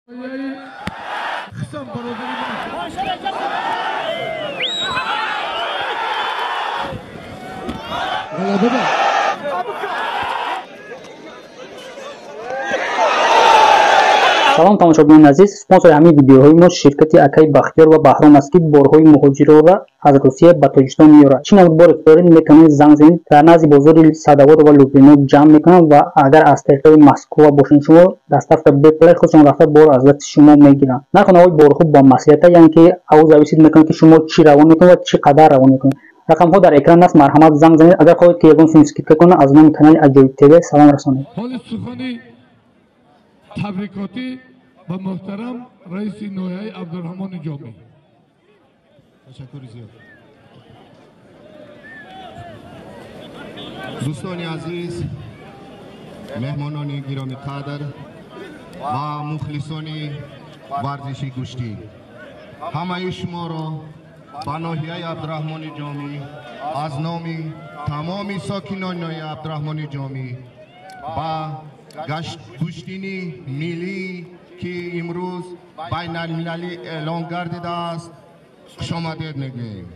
салом тамошобинон азиз, спонсори ҳамин видеоҳои мо ширкати Акай Бахтиёр ва Баҳром аст, ки борҳои муҳоҷирро аз Русия ба Тоҷикистон меорад. Чӣ намуд бор ихтиёрӣ мекунед занг занед, дар назди бозори Садовод ва Лубино ҷамъ мекунанд ва агар аз тариқи Москва бошанд шумо дастафта беплай худшон рафта бор аз дасти шумо мегиранд. Нархи навои борҳо ба маслиҳата, яъне ки ав зависид мекунад ки шумо чӣ равон мекунед ва чӣ қадар равон мекунед. рақамҳо дар экран аст, марҳамат занг занед. Агар хоҳед ки ягон филм скидка кунад, аз номи канали Аҷоиб ТВ салом расонед. تبریکاتی به محترم رئیس نوحه عبدالرحمن جامی. تشکر زیاد. دوستان عزیز، مهمانان گرامی قدر و مخلصان ورزش گوشتی، همه شما را به نوحه عبدالرحمن جامی از نام تمام ساکنان نوحه عبدالرحمن جامی با گشتینی ملی که امروز بین المللی اعلان گردیده است خوش آمدید میگوییم.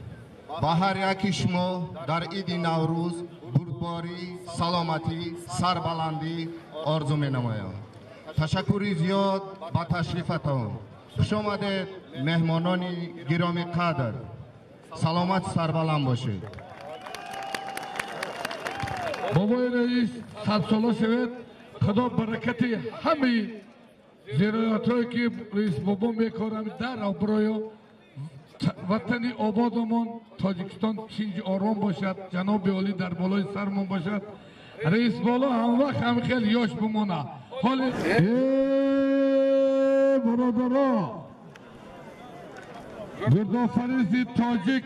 با هر یک شما در عید نوروز بردباری، سلامتی، سربلندی آرزو می‌نمایم. تشکر زیاد با تشریفتان. خوش آمدید مهمانان گرامی قدر. سلامت سربلند باشید. بابای رئیس صد ساله شود. خدا برکتی همه زیرایت‌هایی که رئیس بابا میکارم در برای وطن آبادمان تاجیکستان چینج آرام باشد، جناب عالی در بالای سرمان باشد، رئیس بالا هم وقت هم خیلی یاش بمانه. حالی برادرها گردآفریز تاجیک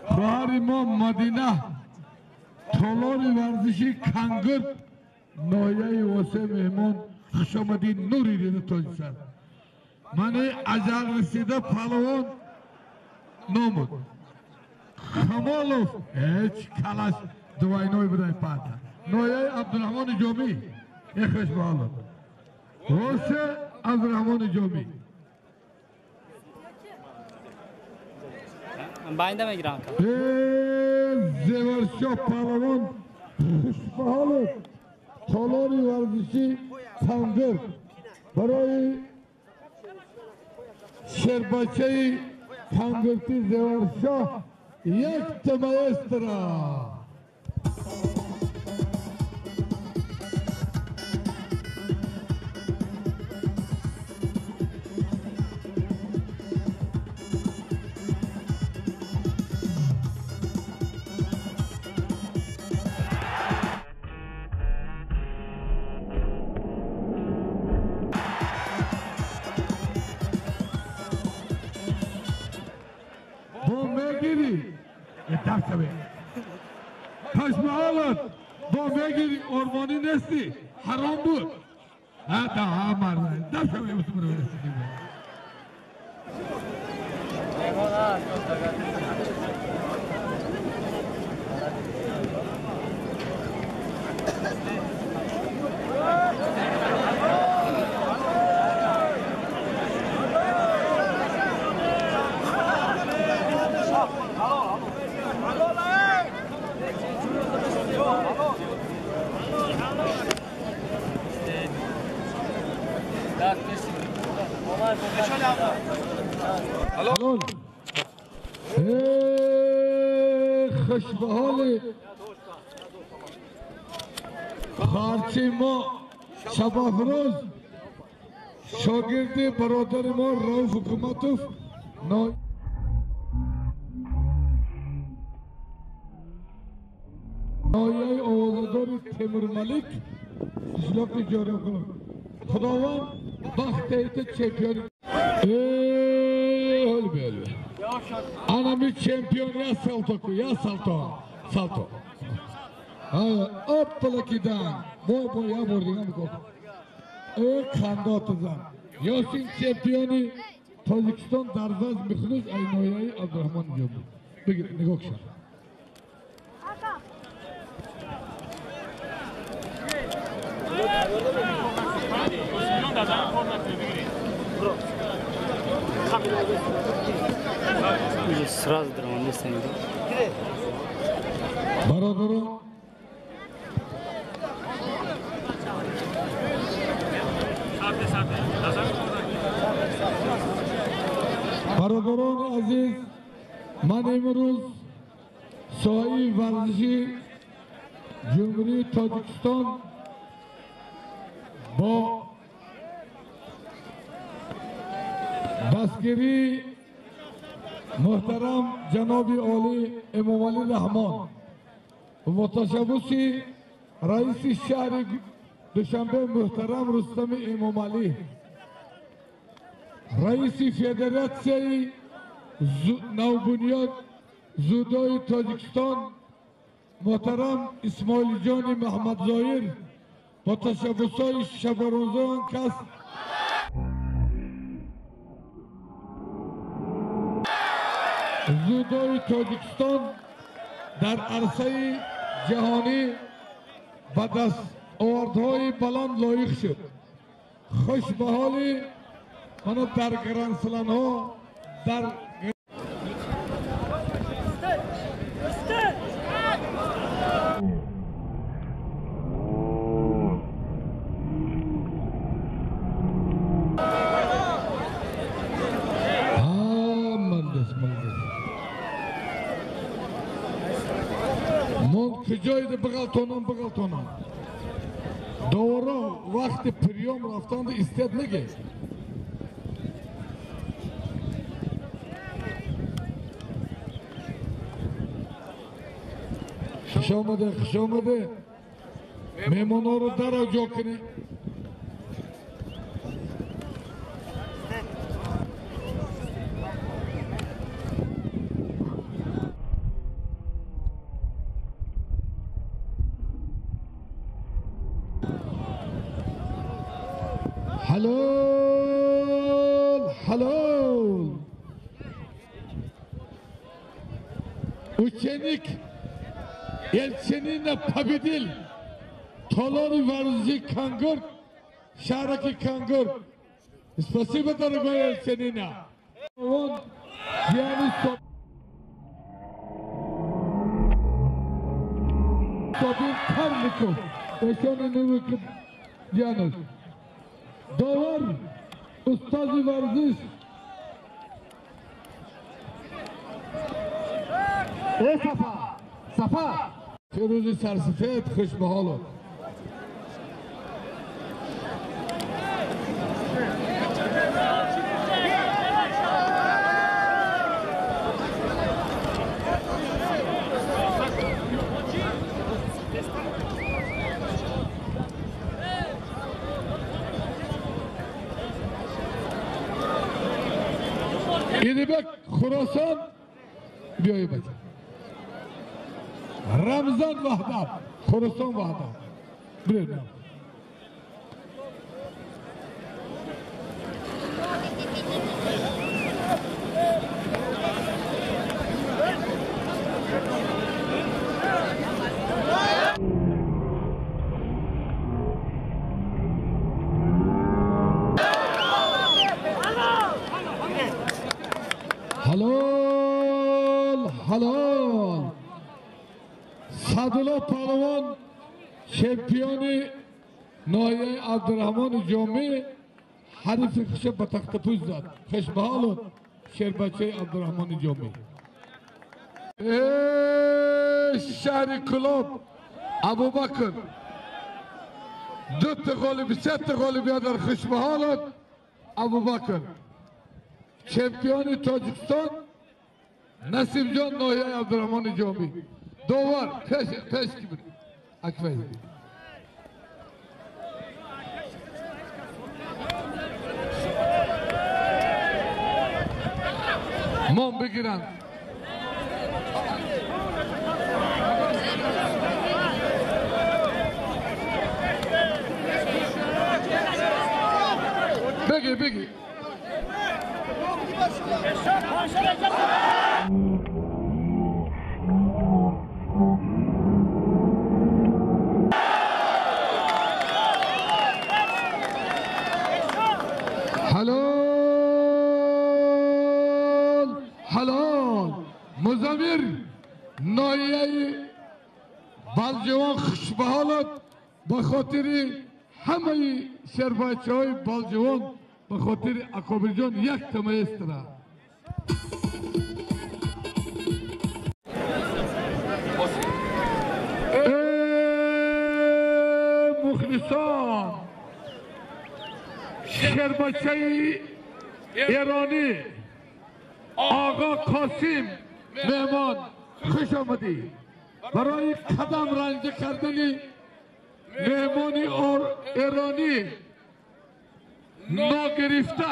خواهر ما مدینه تالار ورزشی کنگرد نایه واسه مهمان خوش آمدید نوری دیده تاجیکستان. من اجل رسیده پهلوان نامود خمالوف هیچ کلاش دوائنوی بدای پاتا نایه عبدالرحمن جامی خوش بحالت واسه عبدالرحمن جامی باینده میگیرم زیورشاه پهلوان خوش بحالت تالاری ورزشی تنگر برای شربچه تنگرتی زیورشاه یک تمایسترا پشمالت با میگیری ارمانی نستی حرام بود حتی همه دم شوی بسیم رو برسیدیم خوشبحال خارچی ما شبافروز شاگرد برادر ما روف حکومتوف نایه آوازدار تیمور ملک اشلاق جاری کنم خداوند بخت ایت چمپیون حال بیالی انا می چمپیون یا سالتو یا سالتو اپلا کدان بابا یا بردیم گفت خاندات زن یاسین چمپیونی تاجیکستان درزاز میخونوز اینایی عبدالرحمن جامی بگیر نگاه کشن Сразу драманы сенди. برادران برادران عزیز، من امروز ساحه ورزشی جمهوری تاجیکستان با دستگیری محترم جناب عالی امام علی رحمان و تشبث رئیس شهر دوشنبه محترم رستم امام علی، رئیس فدراسیون نوبنیاد زودای تاجیکستان محترم اسماعیل جان محمد ظاهر با تشبث‌های شبرانزان کس زودای تاجیکستان در عرصه جهانی به دست آوردهای بلند لایق شد. خوش به حال من در گرانسلان ها در من کجایی ده بغل دوره وقت پریام رفتن ده استاد نگه خوش آمده مهمان ها رو در جا کنه. Halal Ученик Elçinine победил Толори ворзи Кангур Шараки Кангур. Спасибо, дорогой Elçinina. Он Дианис Собин Карликов Эшонину Дианис Doğar Ustazı Varziş Ey Safa Firuzi Sersifet Kışmahalı İdibek Khurasan بیایی بچه رمضان وحدت خراسان وحدت بریم Halal Sadullah Pahlevan şampiyonu Nahiye Abdurrahman Cami harifi kışa bataktapuz zat Kışbahalun Şerbaçay Abdurrahman Cami Şehri Kulub Abu Bakr Dut galibi, set galibi adar Kışbahalun Abu Bakr şampiyonu Tacikistan Nasibcan Nahiye Abdurrahman Cami Doğar peş gibi Akbey Mom begiren Begi Halal حلال مزمیر نایه بالجوان خوشبحالت به خاطر همه شربچه های بالجوان به خاطر اکابر جان یک تمایست را مخلصان شربچه ایرانی آقا قاسم مهمان خوش آمدی برای قدم رنج کردن مهمانی ایرانی ناگرفته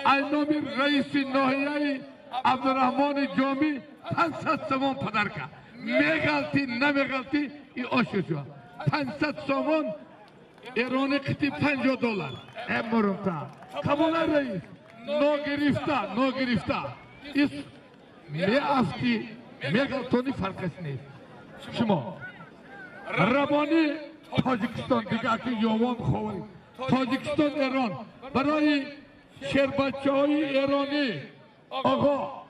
اینام رئیس ناحیه عبدالرحمن جامی 500 سوم پدر کرد میگلتی نمیگلتی ای آشو شد 500 سوم ایرانی قطی $50 امرمتا قبول رئیس ناگرفته ایس میافتی میگلتونی فرقش نیست شما ربانی تاجیکستان دیگه که یوان خوری تاجیکستان ایران برای شربچه های ایرانی آقا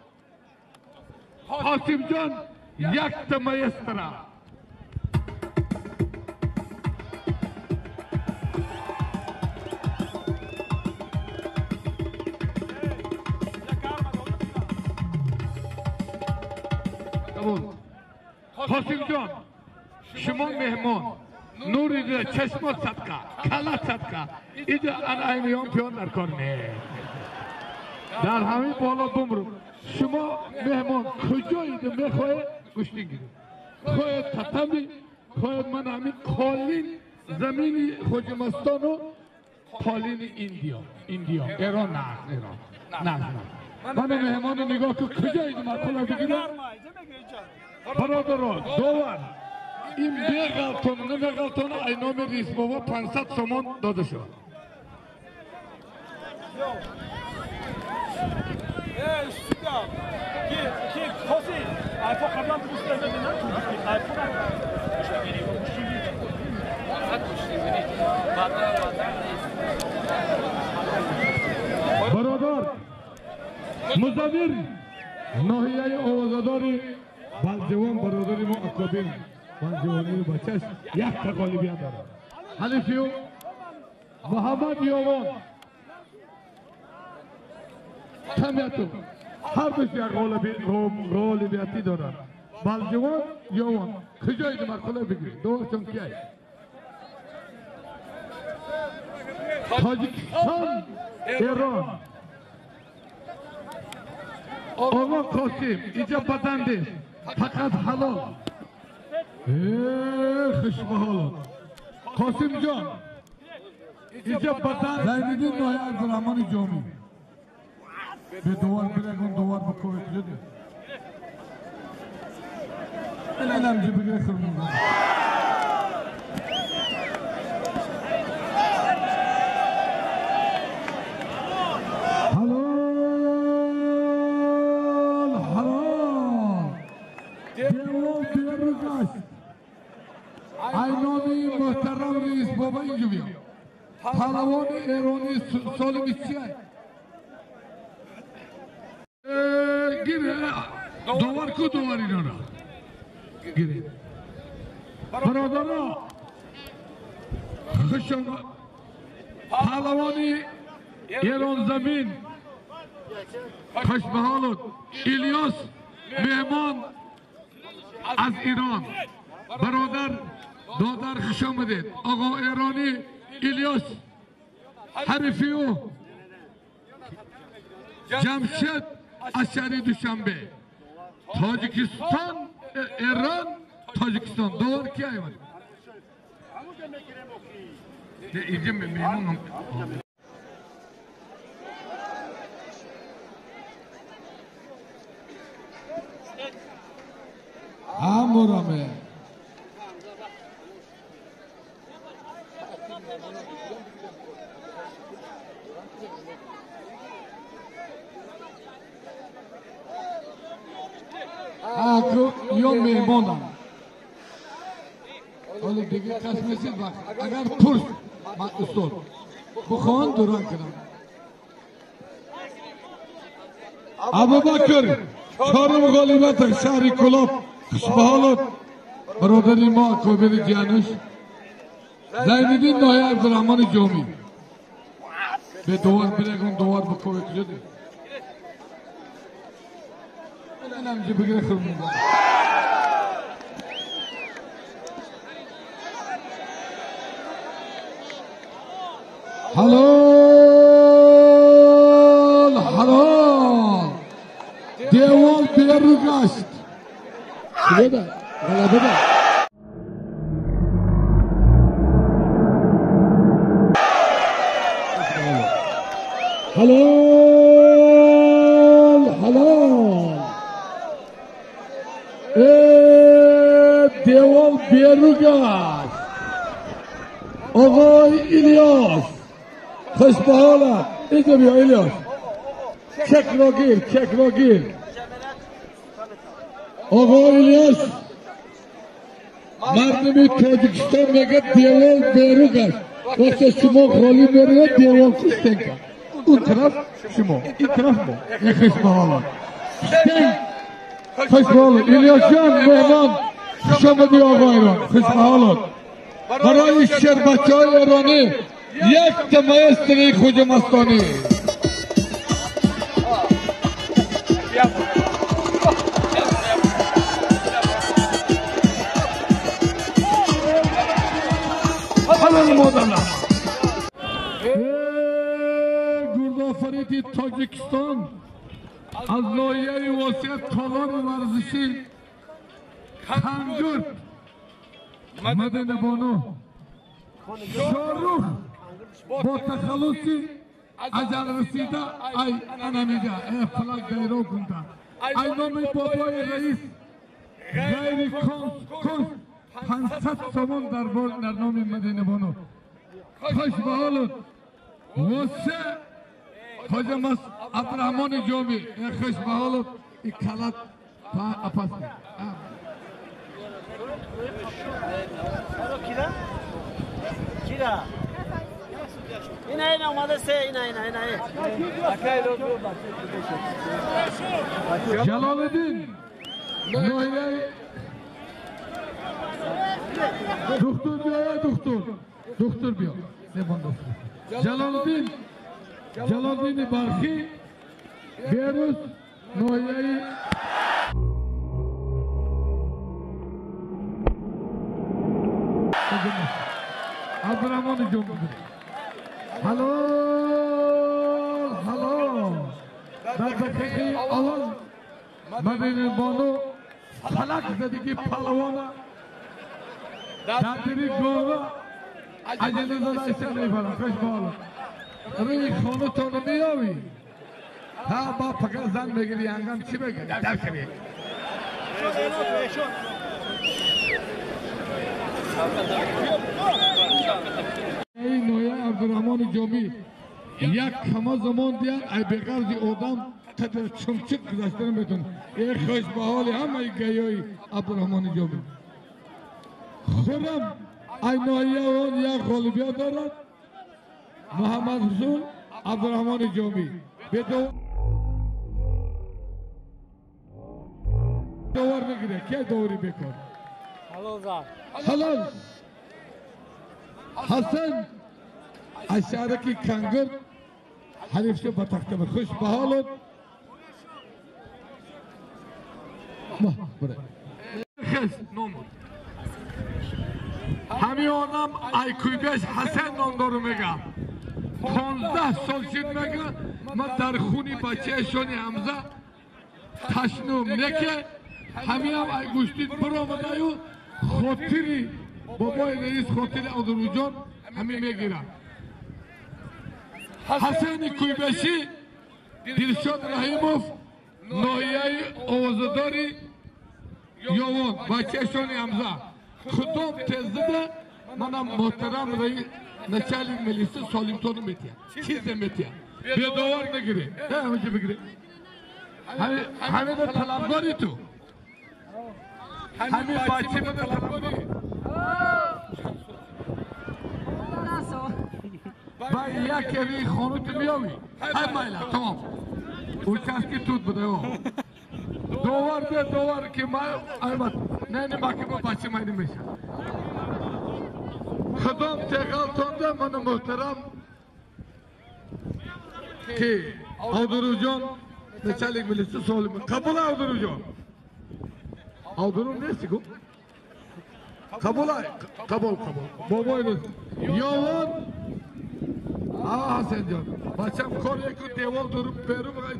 قاسم جان یک تمایستره قاسم جان شما مهمان نوری چشمات صدقه کلت صدقه اینجا انعیمیان پیان در کار نه در همین بالا بمرو شما مهمان کجایید میخواه گوشتی گیرید خواهد تتمی خواهد من همین قالین زمین خوجمستان و قالین ایندیا ایران نه من مهمان نگاه که کجایید مقوله بگیرم برادران دوار این بغلتون نمیغلتون اینام ریس بابا 500 سومان داده شد برادر مزمیر ناحیه آوازداری بالجوان برادری ما اکابر بالجوانی بچهش یک تقالیبیت داره حلیفیو محمد یوان تمیتو هر دوش یک غالبیتی دارن بالجوان یوان کجایید مرکله بگیرید دوستان کیه تاجیکستان ایران آقا قاسم اینجا بدنده فقط حلال خوشبحال قاسم جان اینجا بدن زیدین نایه عبدالرحمن جامی به دوار بگون دوار بکوه کجده الان جا بگیره خرمون اینامی محترم رئیس بابا اینجا بیا پهلوان ایرانی سال 20 گیره دوار کو دوار اینا را گیره برادران خوش آمد پهلوانی ایران زمین خوشبحالت الیاس مهمان از ایران برادر دادر خوش آمدید آقا ایرانی الیاس حریفیو جمشید از شهر دوشنبه تاجیکستان ایران تاجیکستان دوار کی آمد اینجا میمونم امورامه یا مهمانم حالا دیگه قسمتید وقت اگر پرس من استاد بخوان دوران کنم ابوبکر چهارم غالیبت شهر کلاب خوشبحالات برادری ما کوبر جانوش زیندین نوحه عبدالرحمن جامی به دوار برگم دوار بکوه کجده اینم جه بگره خرمون حلال حلال دیوال بیرو گشت بده غلبه ده حلال حلال دیوال بیرو گشت آقای ایلیاس خوش به حالت اینجا بیا ایلیاس چک را گیر آقای ایلیاس مردمی تاجیکستان میگه دیوال بیرو گشت وقتی شما خالی میره دیوال کشتن کرد اون طرف شما این طرف ما یک خوش به حالت خوش به حالت ایلیاس جان مهمان خوش آمدی آقای ایران خوش به حالت برای شربتچه های ایرانی یک تمایستری خوج مستانی حلال مادرم گردآفریدی تاجیکستان از لایحه واسه تالار ورزشی کنگرد مدینه بانو شاروخ با تخلصی اجل رسیده ای انمیده ای فلک دیرو کنده ای نام بابای رئیس غیر کنس 500 سامان در نام مدینه بانو خوش به حالت واسه حاجم عبدالرحمن جامی ای خوش به حالت ای کلت اپس Kira. İne اومده سه اینه جلال الدین نوحه دکتر بیا دکتر بیا جلال الدین برخی بیروز نوحه عبدالرحمن جمعه حلال در دقیقه اول مدینه بانو فلک زدگی پلوانه در دری گوه عجله زده ایسا نیفرم خوش بالا روی خانه تانو میاوی ها با پکر زن بگیری انگم چی بگیری در شوی ای نوحه عبدالرحمن جامی یک کما زمان دیان ای بغرضی آدم تدر چمچک گذاشتن میتون ای خوش به حال همه گیایی عبدالرحمن جامی خورم ای نوحه آن یک غالبیت دارد محمد حسون عبدالرحمن جامی به دور نگیره که دوری بکن حلال حسن اشارکی کنگر حریف شو بطخته بر خوش به حالت همی آنم ایکویبش حسن نام دارو میگه 15 سال شد میگه من در خونی بچه شونی حمزه تشنو میگه همی هم ای گوشتید برآمده و خاطری بابای رئیس خاطر آذربایجان همین میگیرن حسن کویبشی دلشاد رحیموف نوحه آوازداری یوان بچه شونی حمزه خودم تزده منم محترم رئیس نچالی ملیسی سالیمتونو میتیم چیزه میتیم بیدوار نگیره همه چی بگیره همه ده طلبگاری تو همه بچه ده طلبگاری با یک اوی خانوت میاوی های مایلا تمام او کس که تود بده دوار به دوار که ما ایمت نه ما که ما بچه مایی نمیشه خدام تقال تونده من محترم که آدرو جان نچالیک ملیسی سوالی من قبول آدرو جان آدرو نیستی گو قبول آی قبول بابای نیست یاوان حسین جان بچم کار یکو دیوار دورو بیرو بگایت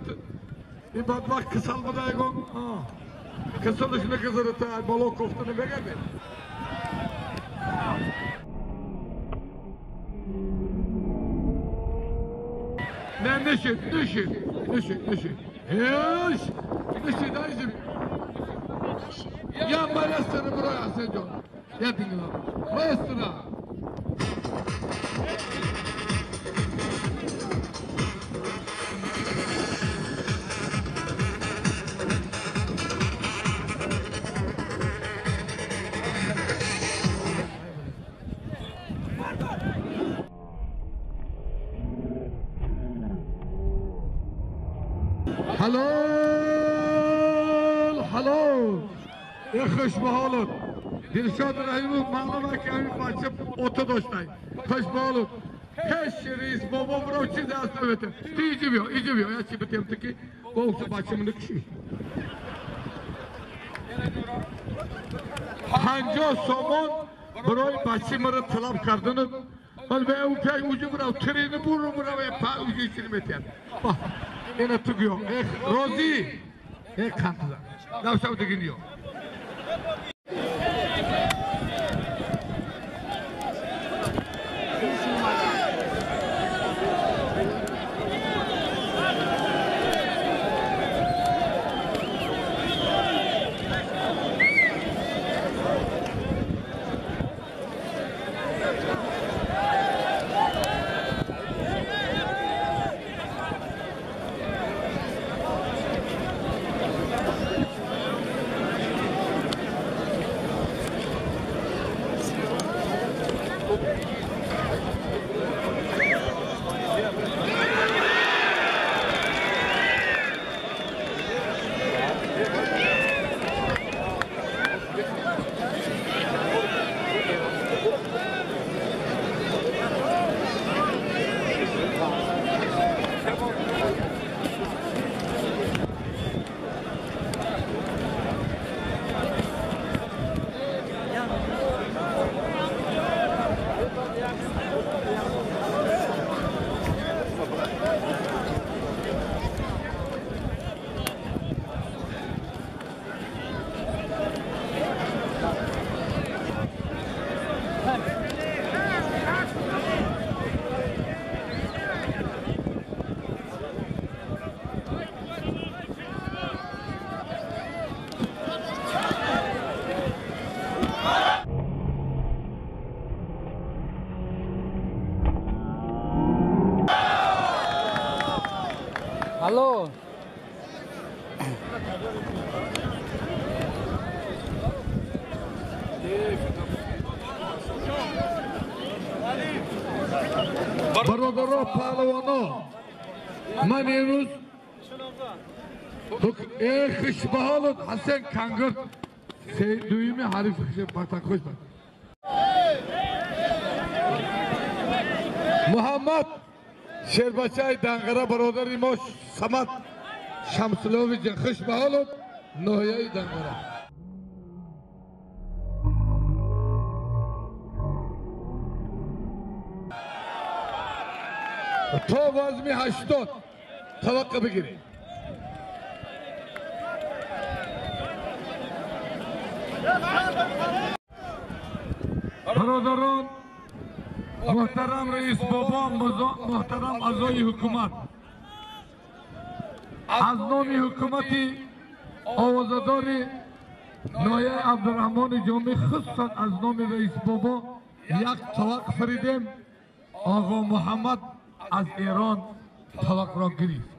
این بدبخت کسال بدای گون کسالش نکزاره تا بالا کفتنه بگرده نه نشید دایزم یا مایستره برای حسین جان یا دیگه مایستره حلال ای خوش به حالت دلشاد رحیم معلومه که همین بچه اوتو داشتای خوش به حالت هش رئیس بابا برو چیز هست نمیته تی ایجی بیا یا چی بتیم تکی با اوتو بچه منو کشی 50 سامان برای بچه مرا طلب کردن ولی به او پی اوجی برو ترین برو پا اوجی چی نمیتیم اینا تو گیو روزی یک کانتزا نوشتم دیگه الو برادرها پهلوانا من امروز خوش به حالت حسین کنگر دویمی حریف بطن خوش بد محمد شیربچه دنگره برادری ما سمت شمسلوی جن خوش به حالت نویه دنگره تا وزمی 80 توقع بگیری برادران محترم رئیس بابا محترم اعضای حکومت از نام حکومتی آوازداری نایه عبدالرحمن جامی خصوصا از نام رئیس بابا یک توقع فریدیم آقا محمد از ایران توقع را گرفت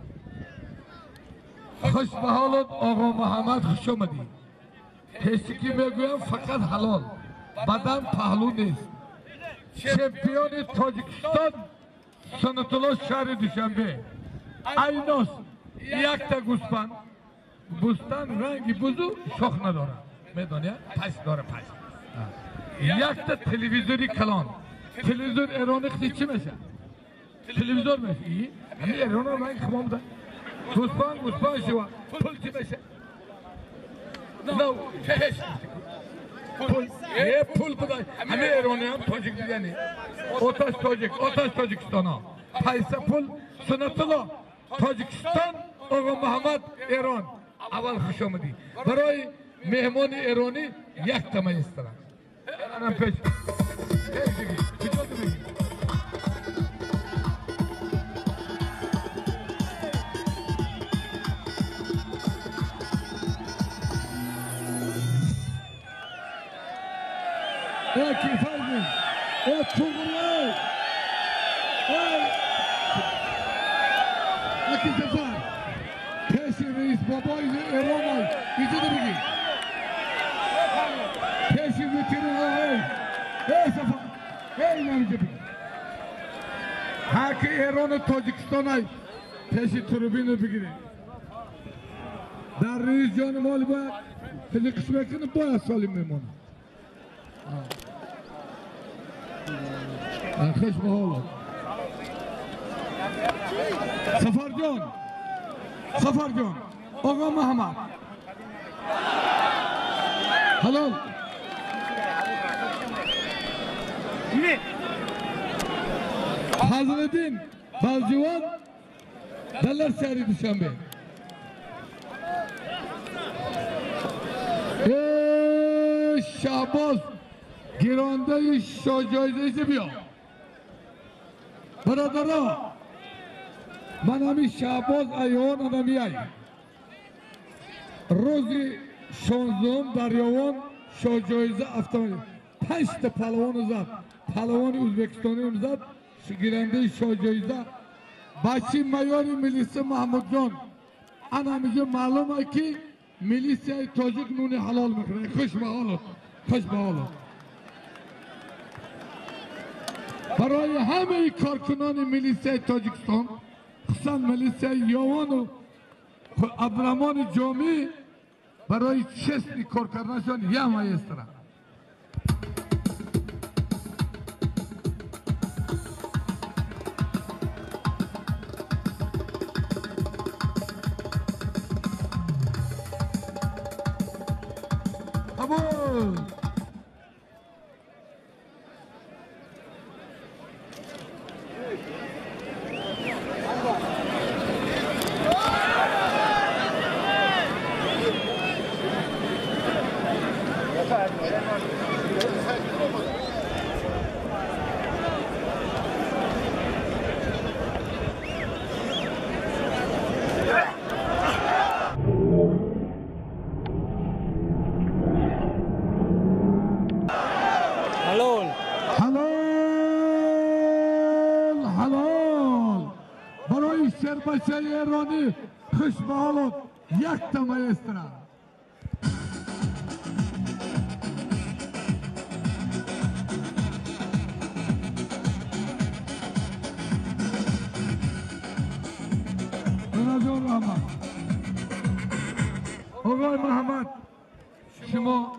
خوش به حالت آقا محمد خوش آمدی حسی که میگویم فقط حلال بدن پهلو نیست چمپیون تاجیکستان سنت الله شهر دوشنبه ایناس یک تا گوسپند بستان رنگی بزو شاخ نداره میدونی پس داره پس یک تا تلویزوری کلان تلویزور ایرانی خیلی چی میشه تلویزور میشه این ایران رنگ خمام ده گوسپان شوا پول چی میشه نو چهش پول بدای همه ایرانی هم تاجیک دیدنی آتش تاجیکستان ها پیسه پول سنت الله تاجیکستان آقا محمد ایران اول خوش آمدی برای مهمان ایرانی یک تمایز دارم الان پیش keyfaydı. Çukurlar. Akil Sefer. Peşi Reis babayla Eromay. İzle de bilgi. Peşi Veterin Ağay. Ey Sefer. Ey Namcı bilgi. Haki Eron'u Tacikistan'a. Peşi tribünü bilgi. Dar Reis canım ol bak. Hele kısmekini boya salim memonu. خوش به حال سفر جان آقا محمد حلال حضرتین بالجوان دلر شهری دوشنبه شهباز گرانده شاجایزه بیا برادرها من همی شهباز ایوان آدمی ای روزی 16 دریاوان شاجایزه افتمانی 5 تا پهلوان زد پهلوان ازبکستانی زد گیرنده شاجایزه بچی میاری ملیسه محمود جان انا همیجا معلومه که ملیسه تاجیک نونی حلال میکنه خوش به حالت برای همه کارکنان میلیسه تاجیکستان خصوصا میلیسه یوان و عبدالرحمن جامی برای چستی کار کردنشان یه مایستره قبول برای شربچه ایرانی خوش به حالت یک تمایستره رضا رحمت آقای محمد شما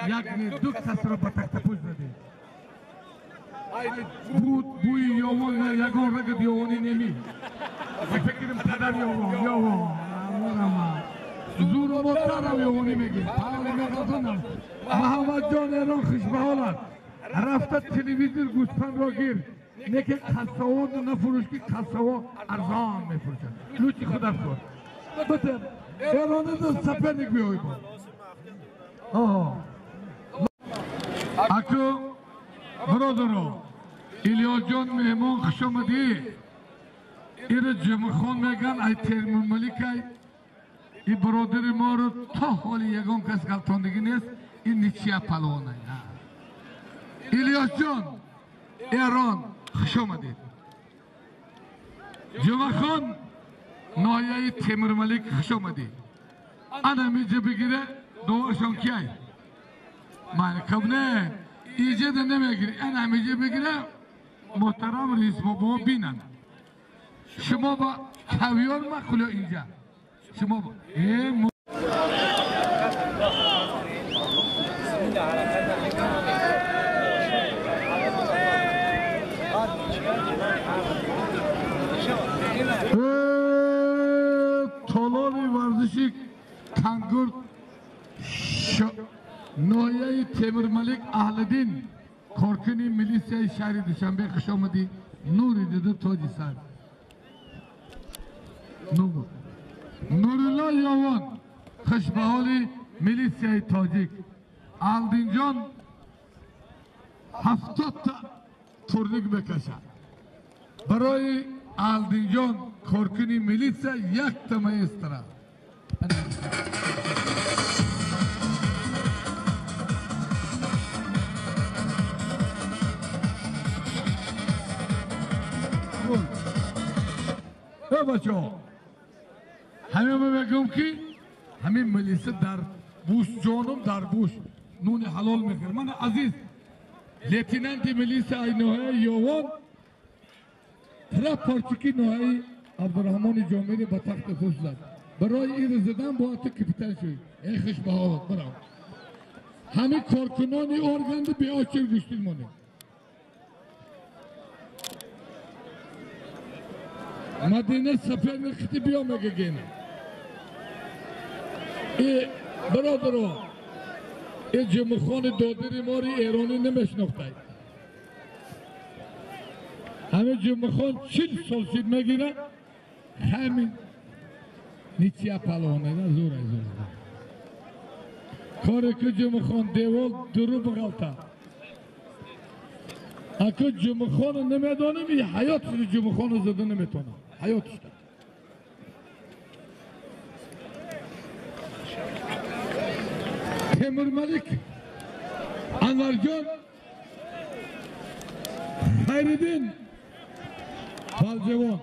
یک دو کس را به تکتپوش دادید بوی یوان یکان رگد یوانی نمی فکرم پدر یوان زور و مطرم یوانی میگی محمد جان ایران خوش به حالت رفته تلویزیون گوسفند را گیر نکه کساوا نفروش که کساوا ارزان میفروشن لوچی خود افکار بطر ایران دو سپر نک بیایی با اکو برادرو ایلیاس جان مهمان خوش آمدی ایره جمع خان میگن ای ترمون ملیک ای برادر ما رو تا حالی یگان کس گلتاندگی نیست این نیچیه پلوانه ایلیاس جان ایران خوش آمدید جمع خان نایه تیمور ملیک خوش آمدید انا میجه بگیره دوارشان کیای من کب نه ایجه ده نمیگیری انا میجه بگیره محترم رئیس بابا بینن شما با کویار مخلو اینجا شما با Tolori vardışı Kangur Noyayı Temir Malik Ahledin Korkuni Milisya Şahri Düşenbe Kışamadi Nuri dedi Toci Sahib Nurullah Yavan Kışbaholi Milisya Tacik Aldincan 70 turnik bekaşa برای Aldincan Korkuni Milisya یک تمایز ترا بچه همه میگم که همین ملیسه در بوش جانم در بوش نون حلال میخیر من عزیز لیتینانت ملیسه ای نوعه یوان طرف پارچکی نوعه عبدالرحمن جامعی با تخت خوش زد برای این زدن با تو کپیتن شوید ای خوش بهاوت برام همه کارکنانی ارگند بی آچر گوشتید مانه مدینه سفر نختی بیا مگه گینه ای برادرو ای جمعخان دادری ماری ایرانی نمیشناخته همه جمعخان 40 سال سید میگیره همین نیچیا پلوانه زور کاری که جمعخان دیوال درو بغلطه اگه جمعخان نمیدانیم این حیات جمعخان زده نمیتونه حیات شده تیمور ملک انورجان خیردین بالجوان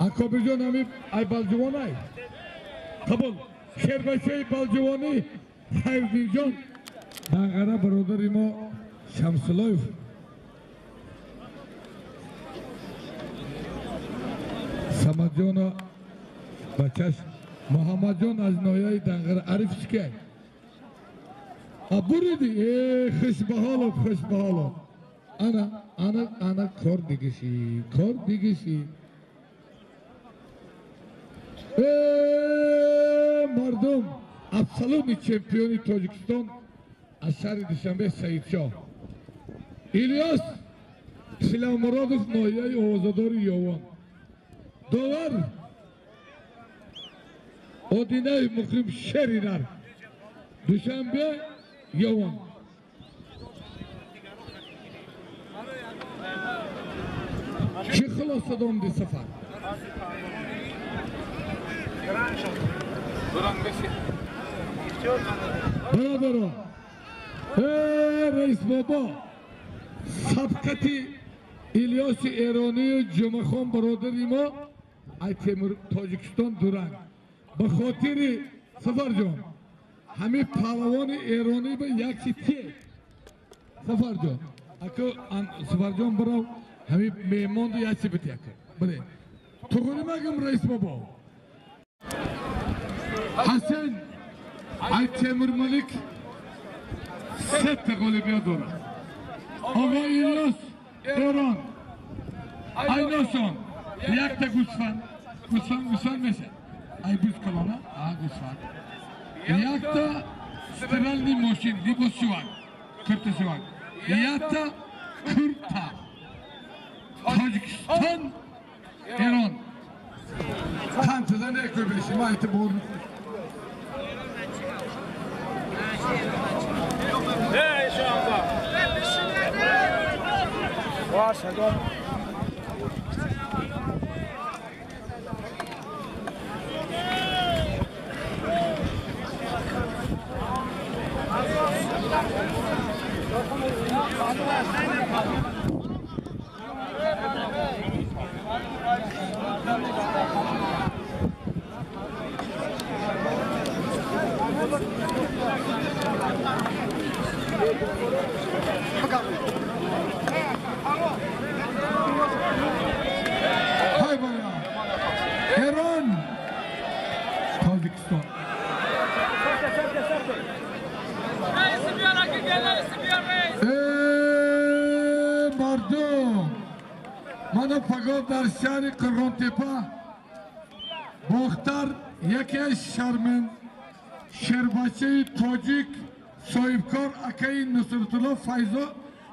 اکابی جان همی ای بالجوان ای قبول شربشه بالجوانی خیردین جان دنگره برادری ما شمسلایف سمت جان بچش محمد جان از نایه دنگره عریف چکه بوریدی خوش بحالت ana kor digişi mardum absolutni çempiyoni Tacikistan Aşari Düşenbe Sayit Şah İlyas Silamuradov Noyay Ovazadari Yavan Dovar Odinay Mukrim Şerinar Düşenbe Yavan چی خلاصه دام دی سفر برادران رئیس بابا سبقتی ایلیاس ایرانی و جمعخان برادری ما ای تیمور تاجیکستان دورنگ به خاطر سفر جان همه پهلوان ایرانی به یک چی تیه سفر جان اکو سفر جان براو همین میمان دو یکی بتیه که بله تو خونی مگم رئیس بابا حسن ای تیمور ملک 7 غالبیت داره آقا ایلیاس ایران ای ناسان یک تا گوسفند میشه ای بوز کلانه گوسفند یک تا سترالنی ماشین لیباس شوان کرت شوان یک تا کرتا Tacikistan, İran. Kantıda ne köbeşi, mayti boğulur. Ne şu anda? Maşallah. حالا در شهر قرغنتپه باختر یکی از شربچه تاجیک صاحبکار اکای نصرت الله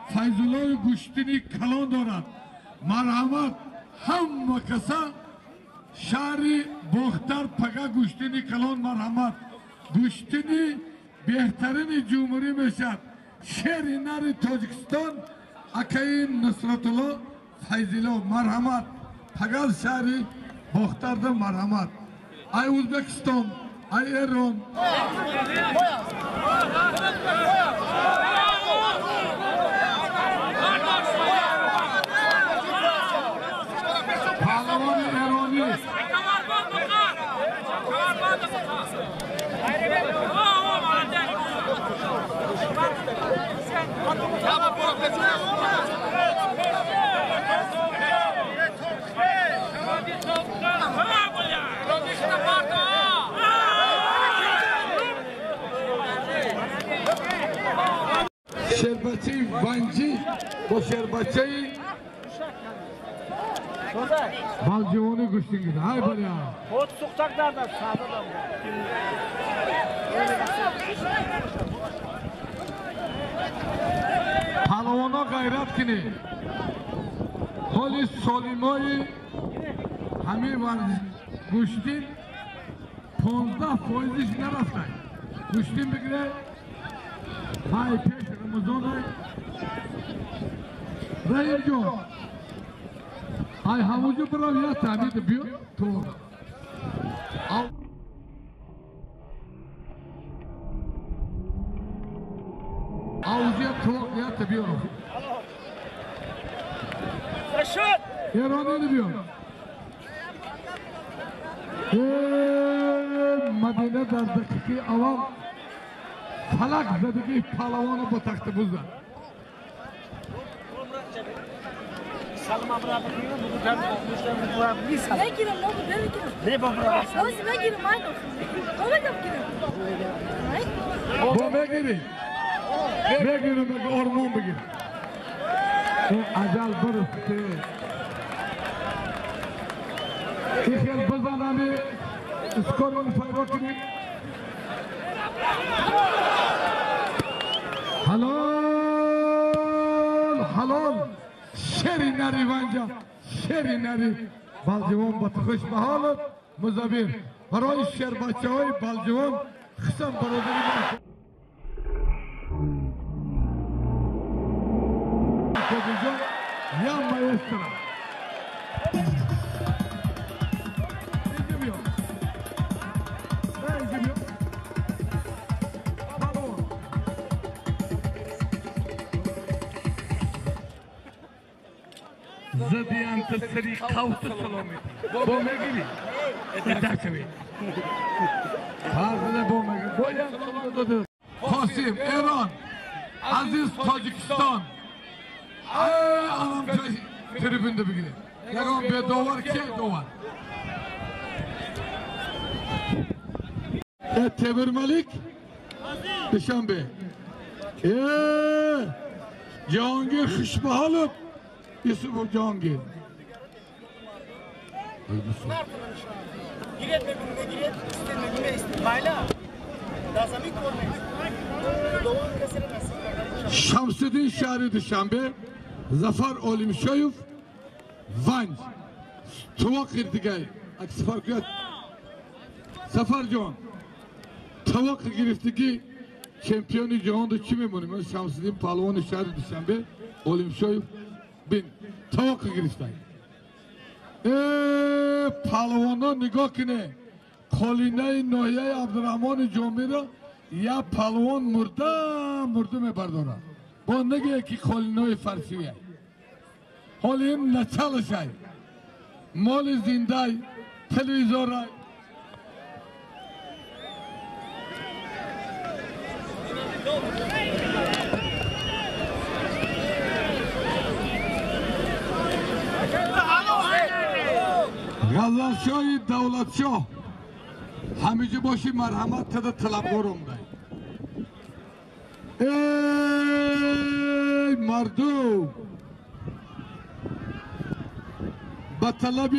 فیضالله گوشتینی کلان دارد. مرحمت همه کسا شهر باختر پگه گوشتینی کلان مرحمت. گوشتینی بهترین جمهوری میشد. شهر نر تاجیکستان اکای نصرت الله فیضالله مرحمت. پگه شهر باختر ده مرحمت. ای ازبکستان ای ایران پهلوان ایرانی شربچه ونجی با شربچه بالجوانی گوشتی گیده. های بریا خود سوختک دردن ساده دارم. پهلوانا غیرت کنی. حالی سالیمای همه ورزش گوشتین 15% نرفتن. گوشتین بگیره های پیش رمضان های رای جان های هموجو برای یا تحمید بیو تو آوزی تو یا تبیو ایرانی بیو مدینه در دقیقی عوام فلک زدگی پهلوانو با تخت بزد. سلام ابراهیم بگو دم مشتم نیست. نگیرم بابا بگیرم. نه بابا. باز نگیرم من. بابا نگیرم. با بگیری. بگیرم بگیر آرمان بگیر. این عجل برسته. این خیل بزنانی اسکورون فایرو کنیم. حلال شری نری ونجا شری نری بالجوان با خوش به حالت مزابیر برای شربچه های بالجوان خسم برادری باشه کدیجان یا مایسترا اینجا بیا اینجا بیا زدیان تسری قوت سلامی با مگیری ادعا شوی حاضر با مگیری باید قاسم ایران عزیز تاجیکستان آنم جای تریبونده بگیره یکم به دوار که دوار تبر ملک دشنبه جهانگیر خوش به حالت یوسف جهانگیر Giret bölümüne giret, istemediğime istem. Bayla. Lazami kormayız. Doğan kasere nasıl? Şamsüddin Şahri Duşanbe, Zafer Olimşoyev, Vanj. Tuvak irtigay. Aksi fark yok. Zafer Can. Tuvak giriftiki şampiyonu Cihan'da kim eminim? Şamsüddin Palvan Şahri Duşanbe, Olimşoyev, bin. Tuvak giriftay. پهلوانا نگاه کنه کالینه ناحیه عبدالرحمن جامی را یا پهلوان مرده میبرداره با نگه که کالینه فرسیه حال این نچالش های مال زنده تلویزور های غزالشاه دولتشاه همیشه باشی مرحمت تده طلبگارم دی ای مردم با طلب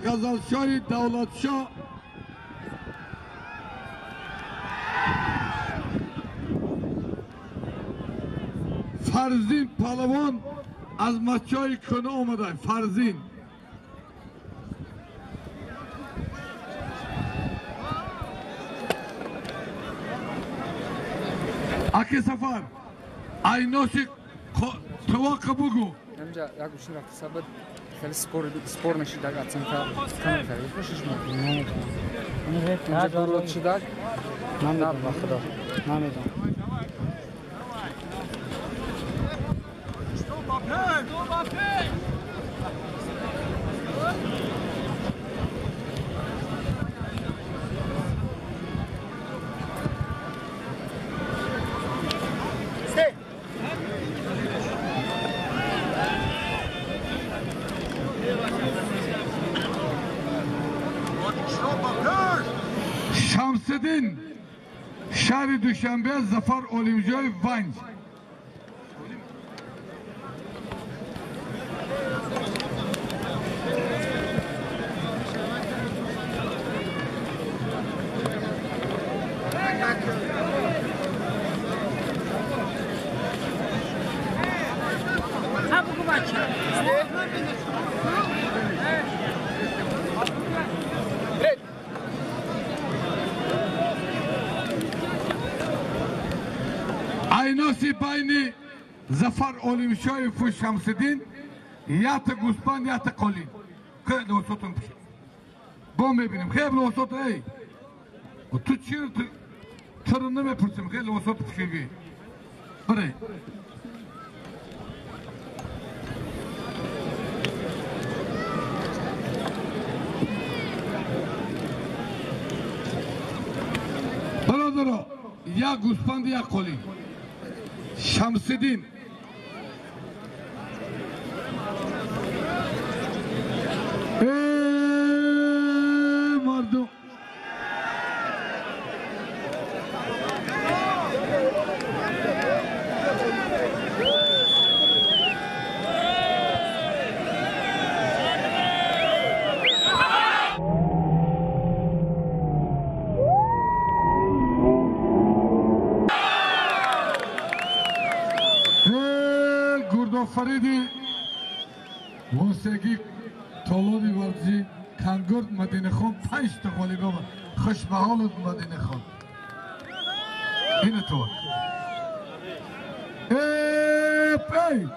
غزلشاه دولتشاه فرزین پهلوان از مچای کنه آمده. فرزین اکی سفر ایناشی توقع بگو. همجا یک گوشی وقتی ثابت خیلی سپور نشید در اتسان کار کنم خوشش میاد. اینجا دارود شده. من نه بخدا نمیدونم. شمسدین شهر دوشنبه ظفر اولیمجای ونج. ایناسی بین ظفر اولیمشای و شمسدین یا تا گوسپند یا تا قلین. خیلی لوسوتون بشه بام ببینیم. خیلی لوسوت ای و تو چرا نمیپرسیم. خیلی لوسوت بشگی بره. برادرها یا گوسپند یا قلین. شمسدین مردم فریدی موسیقی طالبی ورزی کنگرد مدینه خان 5 تا غالبه بود. خوش به حالت مدینه خان. اینه تو ای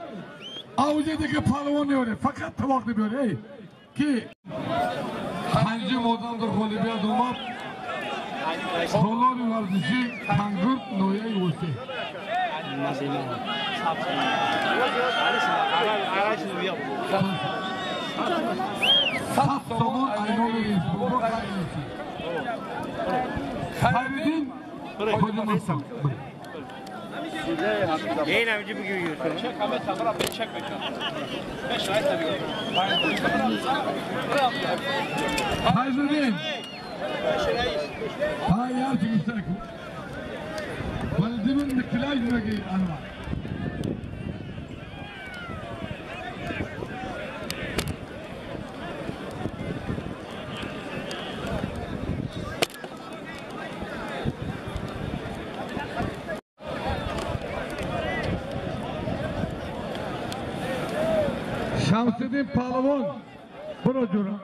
آوزه دیگه پهلوان نیاره فقط طواق بیاره. ای که 5 مردم در غالبه اومد طالبی ورزشی کنگرد نویه وسیع سامان اینالی خریدین خودم هستم. این همینجا بگیر چک همه تمرا به چک بکن. خریدین ها یار چی می‌سازی؟ ولی من نکلاج نگی آنها. شمسدین پهلوان برو جورا.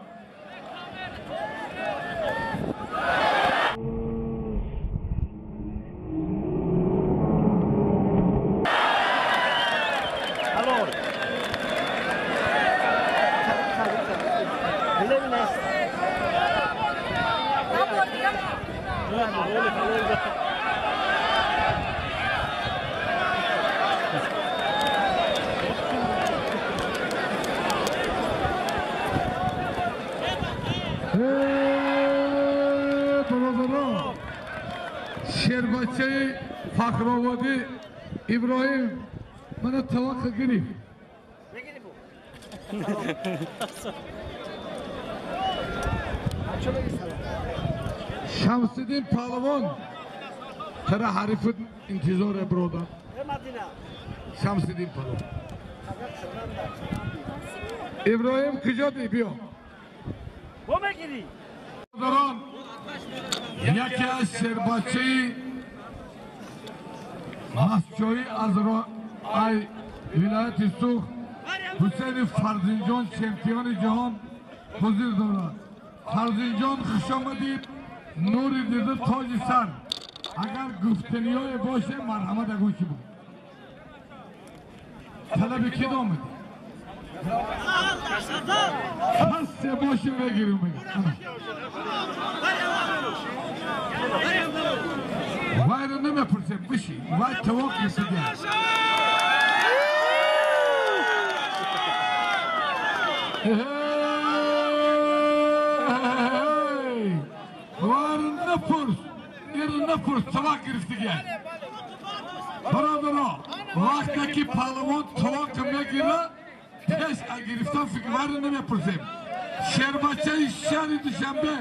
شیربچه فخرآبادی ابراهیم من توقع گرفت. شمسدین پهلوان چرا حریفت انتظار برادر؟ شمسدین پهلوان İbrahim Kıcadi biyo. Bome giri. Daran yaki az şerbaçeyi Masçoyi Azra Ay Vilayet-i Suh Hüseyin Farzincan şampiyonu cihan huzur daran. Farzincan kuşamadid nuri dedi tacı sar. Agar güfteniyoy başı merhamet aguşi bu. Talebi ki de olmadı. Hasse başım ve girin beni. Vay ne mi pırsın bir şey. Vay tavuk yapacağım. Var ne pırs. Ne pırs tavuk girifti gel. Baradara. Vaktaki parlament tavuk kımya girer. Teş giriftan fikir var ne mi pırsın. Şerbaçayı şehri düşembe.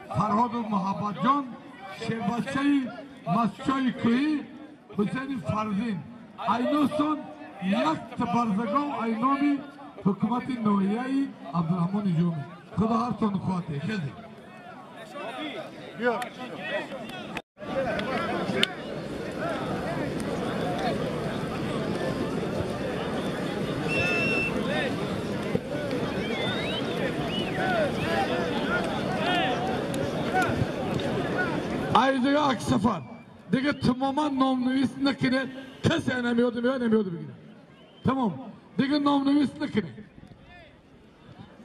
Farhad-ı Muhabbatcan. Şerbaçayı Masçoy köyü Hüseyin Farzin. Aynı son yak tabarzagav aynami hükümeti Noyayı Abdurrahman Icumi. Kıda har sonu kuatı. Kezi. Yok. Ayrıca Aksafar. Dege tamamen namnüvisindekine kes enemiyordu bir gide. Tamam. Dege namnüvisindekine.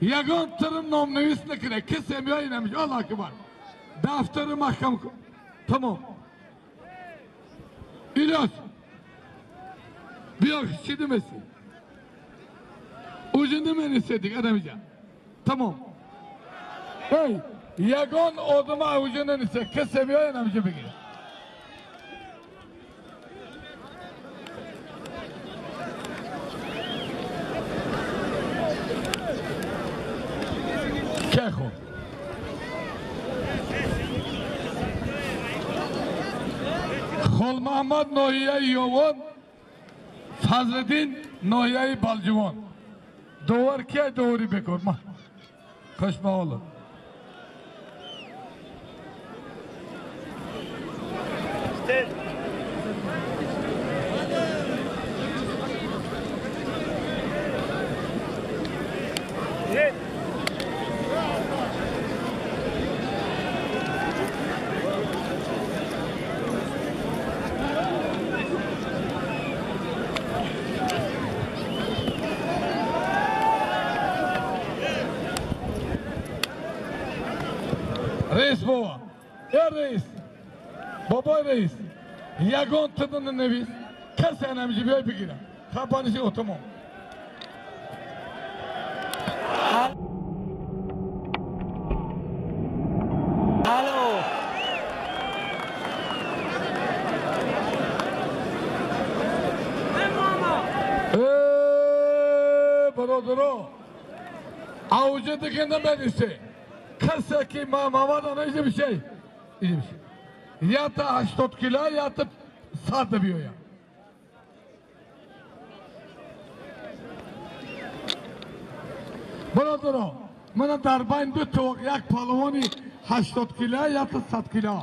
Yagan tırım namnüvisindekine kes emiyor inemiş. Allah akbar. Defteri mahkam. Tamam. İlyas. Bir akışçı demesi. Ucunu men istedik edemeyeceğim. Tamam. Hey. Yagan oduma avucundan ise kesemiyor enemici bir gide. Keho. Khol Mahmud Nohiye Yovan Fazleddin Nohiye Balcivan. Doğru ki doğru bekorma. Kaçma oğlum. Reis baba, reis, baba reis, yagon tadının nevis, kes enemci bir ay bigire, kapanışı otomo. Alo. Barodoro, avucu dikenden ben iste. Kasa ki mamadan öyle bir şey. Ya da 80 kilo ya da sade bir ya. Buradır o. Bana darbayın bir tavuk yak palavani 80 kilo ya da 100 kilo.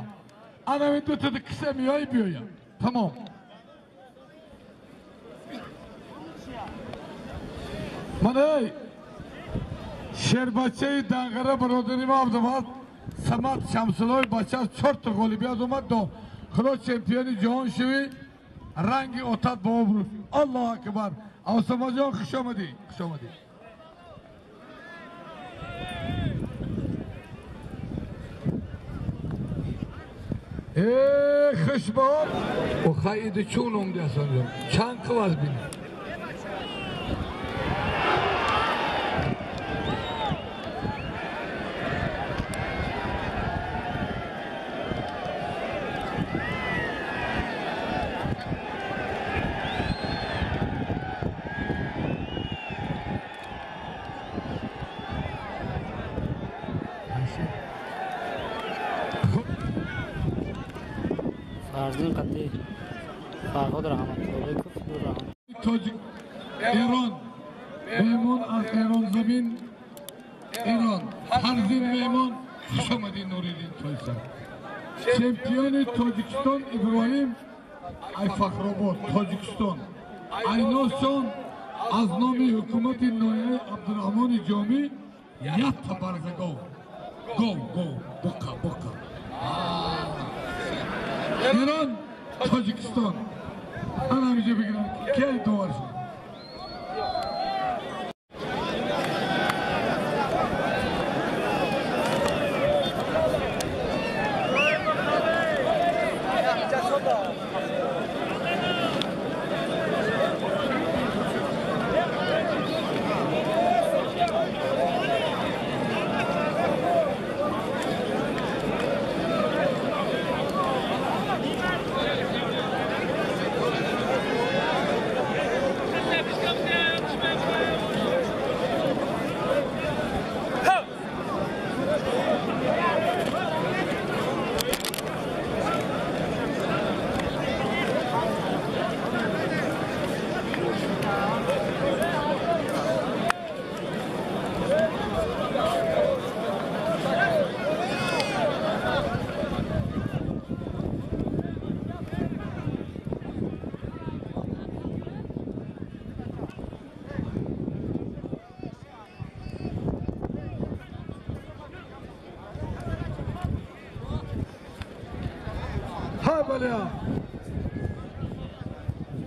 Anamın dütüdü kısemiyor yapıyor ya. Tamam. Bana Şerbaçayı dağıra barodanımı avdımat Samat Şamsıloy Başar çortu golü bir adumat do Kro şampiyonu Cihan Şivi Rangi otat boğbruf Allahu Akbar Avsamacan kışamadı Kışma O kaydı çunum diye sanıyorum Çankı vaz beni Farzin qat'i Farhod rahmat. Tojik Eron مهمون از ایران زمین ایران فرزین مهمون خوش آمدین نوریدین فیصل چمپیون تاجیکستان ابراهیم ای فخرآباد تاجیکستان ایناشون از نام حکومت نایه عبدالرحمن جامی یک برگه گو بقا ایران تاجیکستان من همیشه بگیرم که دوار شد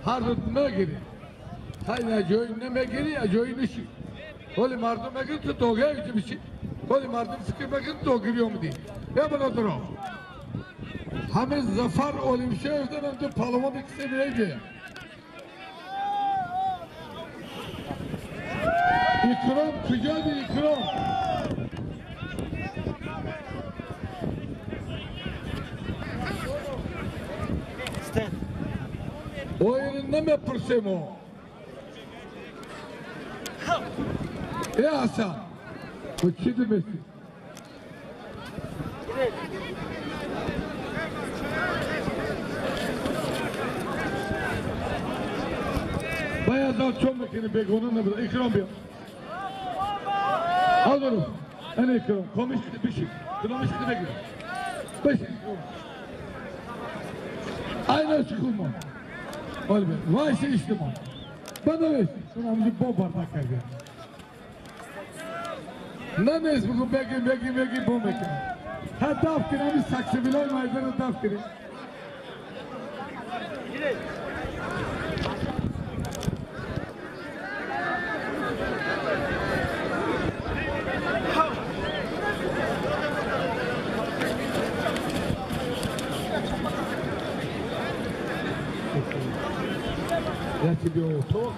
هر روز نگیری های نجایی نمیگیری اجایی نشی ولی مردم میگن تو دوگه ایچه بشی ولی مردم فکر میگن دوگیری آمدی یا بلا درام همه زفر اولیمشه افدن تو پالوان کسی بیگه اکرام کجا دی اکرام Oyunu neme pırsemo? Ya Hasan, bu çiğdi misin? Bayağı da çok mekini begonun ne böyle ikram bir. Al onu. En ikram. Komiş bir şey. Komiş bir şey. Beş. Aynı çıkılma. Olma. Vay şey işte bu. Bana ver. Şuna bir bom bardak geldi. Ne neyse bugün begi bom bekle. Ha dafkine bir saksı bile maydana dafkine. Gerçi bir oto.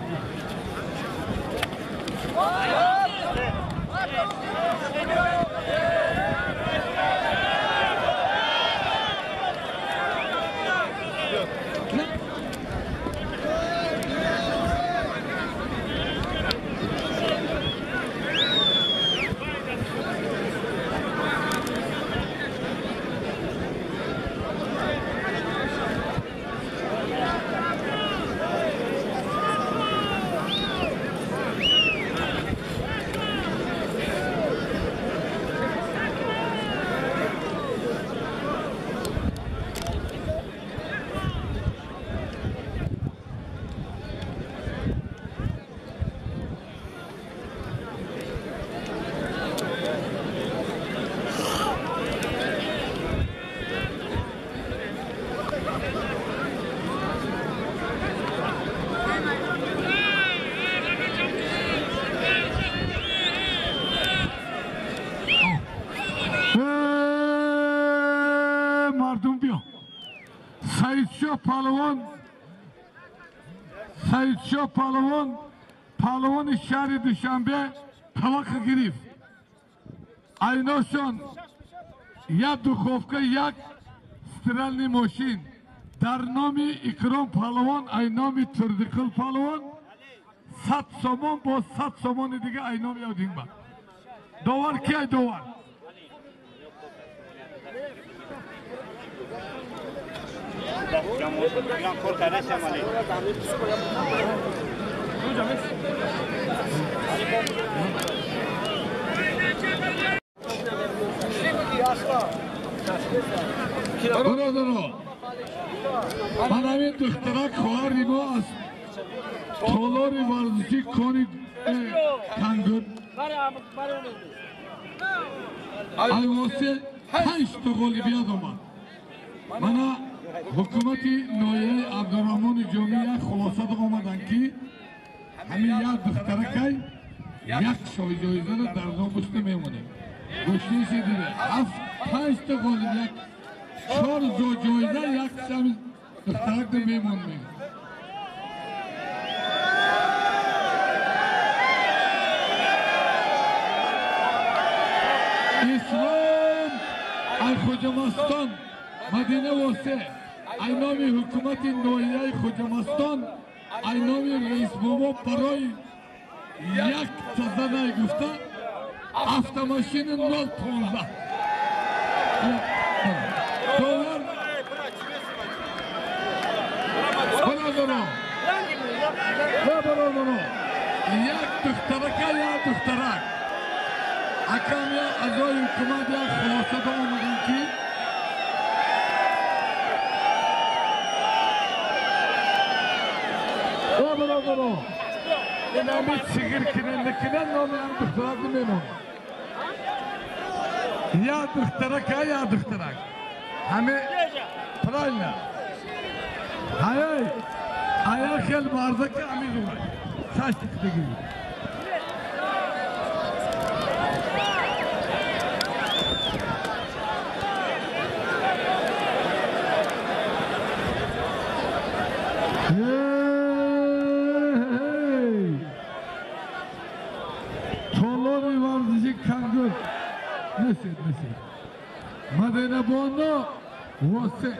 Sayıtşo Palvan şehri Duşanbe Tavakı girif. Aynoşon ya duhovka ya strelni moşin. Darnomi ikram Palvan aynomi turdikıl Palvan. Sat somon bo sat somon dige aynomi yavdin ba. Dovar ki ay dovar. برادران من همین دخترک خواهری ما از تالار ورزشی کانی کنگر ایواسه 5 تا گلی بیاد آمد. من حکومت نایه عبدالرحمن جمعی خلاصه دا آمدن که همین یک دخترکی یک جایزه را در نام گشته میمونه. گشتیش دیده 5 تا گل یک 4 جایزه یک شب دخترک دا میمونه. اسلام ای خوجمستان مدینه واسه ای نام حکومت نایه خوجمستان ای نام رئیس بابا برای یک تزنه گفته автомашин 0.15 دلار برادران یک دخترک یا دخترک حکم یا اعضای حکومت یا خلاصه دا آمدن که برادران این همه چگیر کنن نکنن نام هم دخترک میمون یا دخترک یا دخترک همه پرای نه های خیل مارزه که همی روی ساش تکتگی تالاری ورزشی کنگر نسید مدینه بانو واسه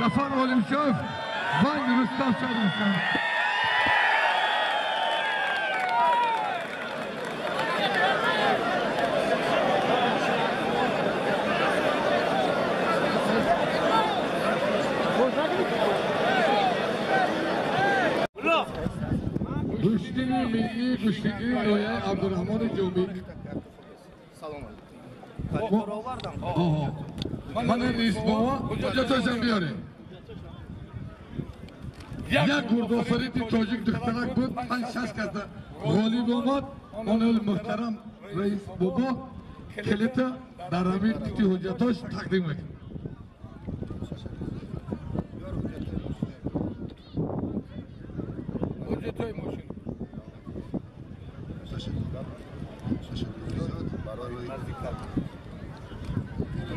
Zafer Olimşov, Van Rüstem Şarınsın. Güçlüğü milli güçlüğü Noya Abdurrahman Cumbi. Salam Bana reis baba, hoca tözem biyorum. Ya Kurdosariti çocuk dıktarak bu, ben şaş kazda. Goli bulmat, onu muhterem reis baba, kilite daramir titi hoca toş takdim edin. Hoca toy moşun.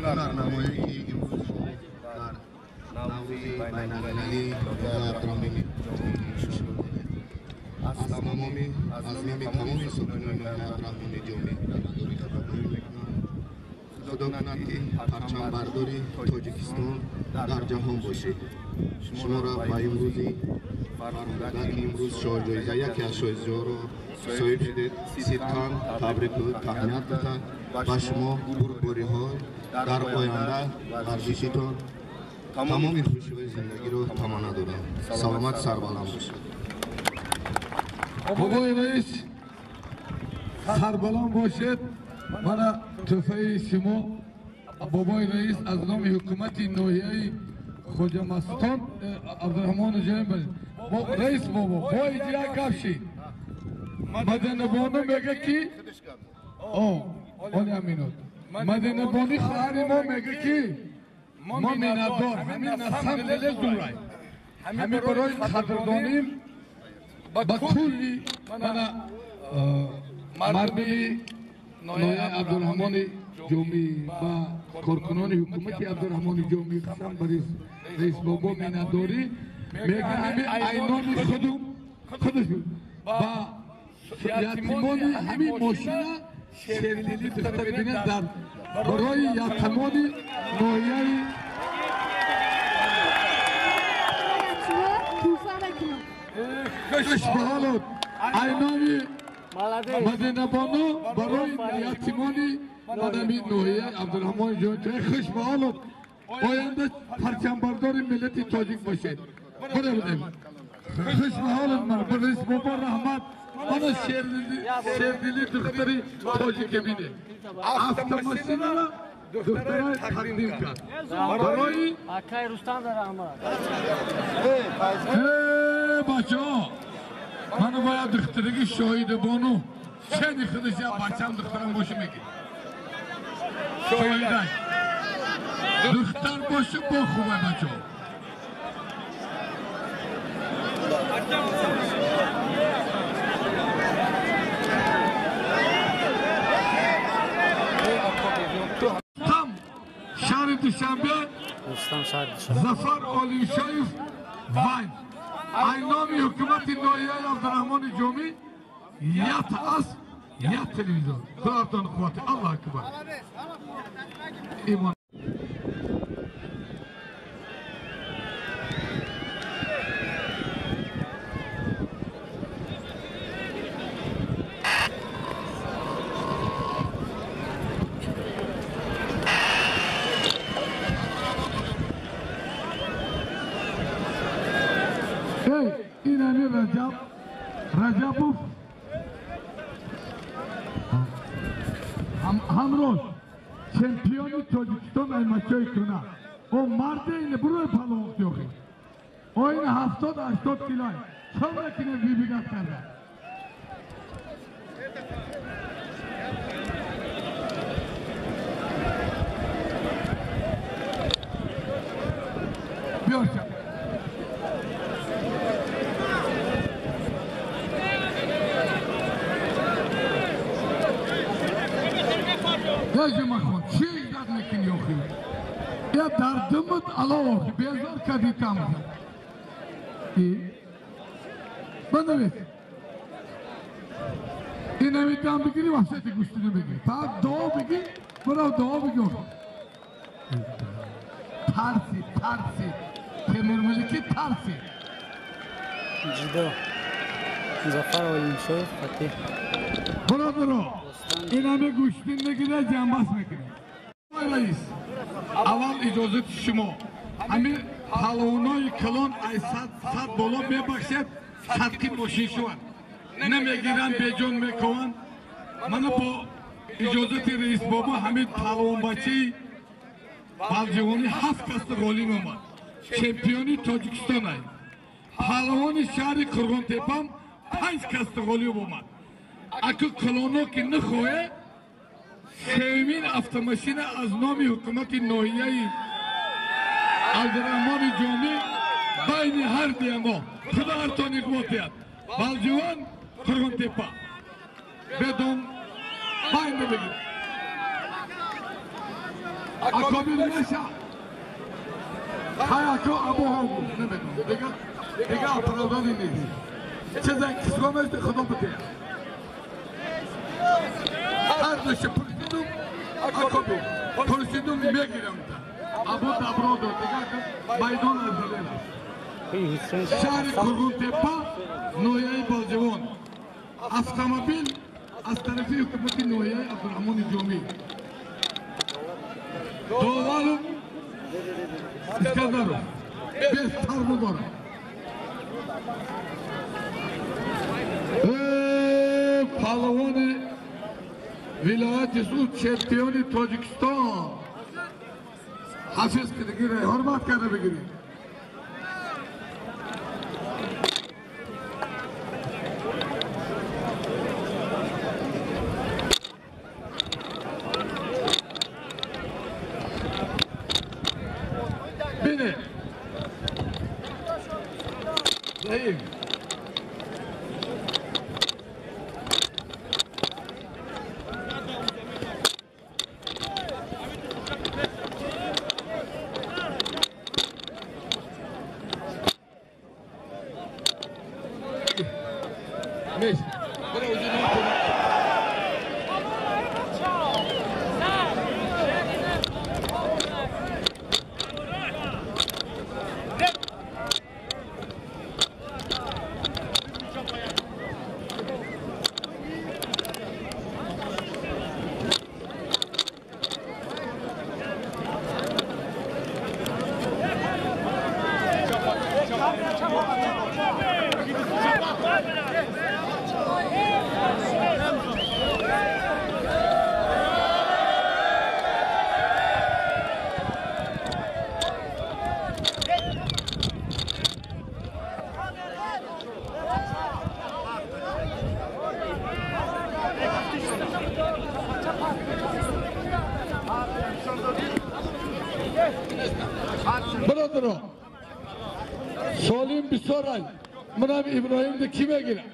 نمایی که امروز در ناوی بین‌المللی دکتر عبدالرحمن جمعی از تمام سلامی از نام تمام سکنان عبدالرحمن جومی خدا کند که پرچم برداری تاجیکستان در جهان باشه. شما را به امروزی فرخنده که امروز شاهجایزه یکی از شاهجایزه‌ها را صاحب شدید صدقاً تبریک و تهنیت می‌کنم. و شما بربری‌ها در آینده ورزشیتان تمام خوشی‌های زندگی رو تمنا دارم. سلامت سربلند باشید. بابای رئیس سربلند باشید. من تحفه شما بابای رئیس از نام حکومت ناحیه خوجا مستان عبدالرحمن جان برید. رئیس بابا با اجرا کفشی مدن بانو میگه که آلی امینات مدن بانی خواهر ما میگه که ما میندار همین نسم دل زورای همین برای قدردانیم با کلی مردمی نایه عبدالرحمن جومی و کارکنان حکومتی عبدالرحمن جومی قسم بر رئیس بابا مینداری میگه همین اینان خودشون و یتیمان همین ماشین شیرلیلی دخته ببینید در برای یتیمان نایه خوش به حالت اینانی مدینه بانو برای یتیمانی مدمی نوحیه عبدالرحمن جومی خوش به حالت آینده پرچم بردار ملت تاجیک باشید. خوش به حالت من رئیس بابا رحمت من شیردلی دختری تاجیک میده افتماشین را دخترای تقدیم کرد برای اکای رستم در رحمت. بچه ها من باید دخترگی شاهید بانو چنی خودش یا بچه هم دخترم باشه میگی شاهیده دختر باشه با خوبه بچه ها. شهر دوشنبه ظفر علی شریف وین اینام حکومت ناحیه عبدالرحمن جومی یک از یک تلویزیون خداتان قوت الله اکبر ایمان این امیر رجبوف همروز چمپیونی تاجیکستان ایمچای کنه او مرد اینه بروی پلو اختیوخی او این 70-80 کیلوی چون نکنه بی بیگت کرده بیاشم یجمع خون چی ایجاد میکنی آخی یا دردمت علاوه آخی بیزار کدی کم بنویس این نمیتونم بگیری وحشتی گوشتی نمیگی فقط دعا بگی برای دعا بگی آخی ترسی تیمور ملکی ترسی جدا ظفر علی شریف فتح برادرها این همه گوشتی نگیره جنبست میکنه رئیس اول اجازت شما همین پلوانای کلان ای صد بالا میبخشد صدقی ماشین شوند نمیگیرن بیجون میکنن من با اجازت رئیس بابا همین پلوان بچه بالجوانی 7 کست غالب اومد چمپیونی تاجیکستان ای پلوان شهر کرغان تپم 5 کست غالب اومد اگه کلانو که نخواه سومین افتماشین از نام حکومت ناحیه عبدالرحمن جومی بین هر دیما خدا ارتانی قوتیت بالجوان کرغان تپا بدون بین بگیر اکابیر نشا های اکو ابو هم نمیدون دیگه اپرادانی نیست چیزا کسبامش خدا بده هر دوشه پرسیدم اکابی پرسیدم میگیرم ابو دبرادو دیگه میدان از شهر کرگون تپا نویای بالجوان автомобиль از طرف حکومت نویای عبدالرحمن جومی دوالم اسکندرو بهتر ندارم پهلوان ولایت سود چمپیون تاجیکستان حافظ که دیگه حرمت کرده بگیرید بینه ضعیف ماشي برا وجدنا برادران سالیم بسیار منم ابراهیم ده کی بگیرم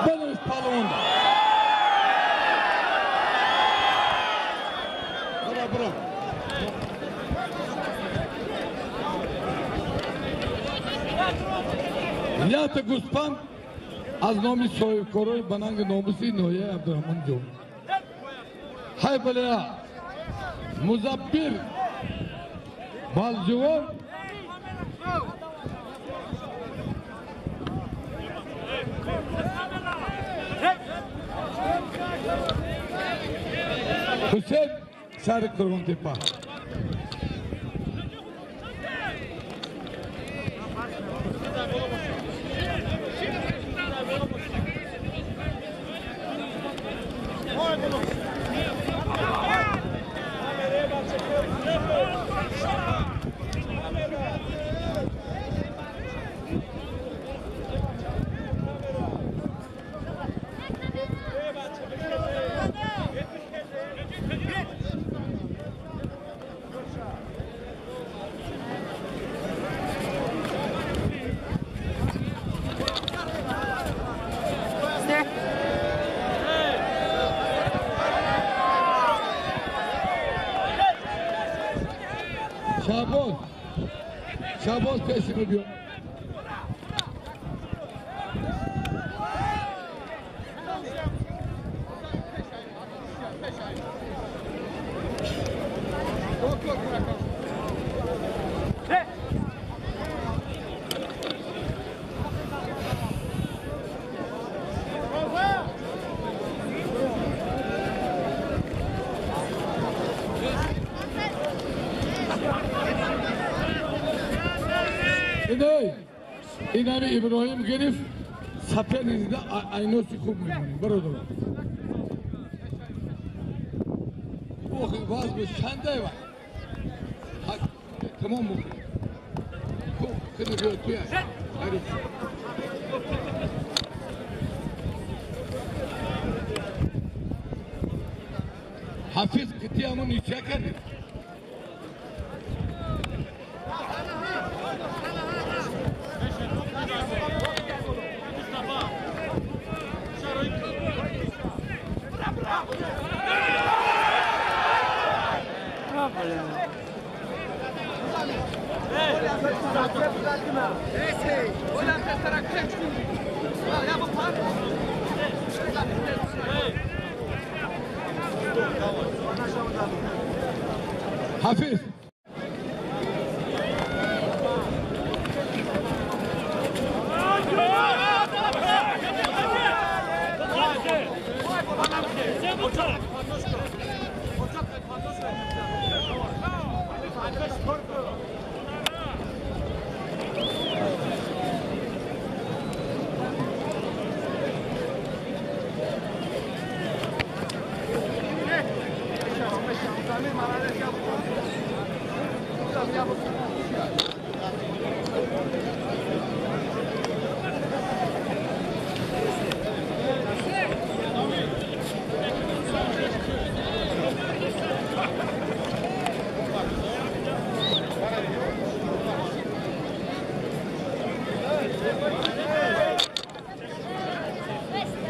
بنویس پهلوان برا نیت گوسپند از نام صاحبکارای بننگ ناموسی نویای عبدالرحمن جون های بلیا مزبر بالجوان حسین شهر کرگون تپا شاباز پیشی رو بیو این همه ابراهیم گرفت سپه نیزده ایناسی خوب میمونیم برادران اوخی باز به شنده tamam mı? Kını götü ya. Hadi. Hafiz kıtiyamın içeker. Hafiz.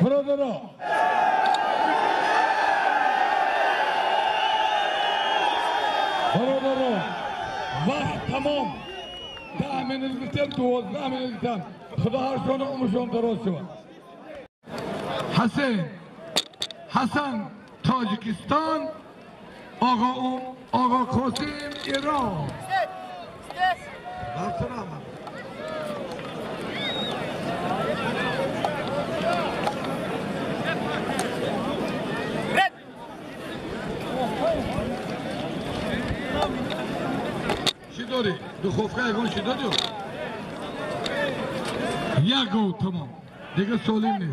Brother. Vaqt tamom. 10 minut bitem, 12 minut bitem. Xudo har shuni umishon daroz shuva. Hasan Tojikiston, Og'a Qosim Iron. Barcelona. Shidori, duxovka yagon shidori. Yago tamam. Diga solim ne?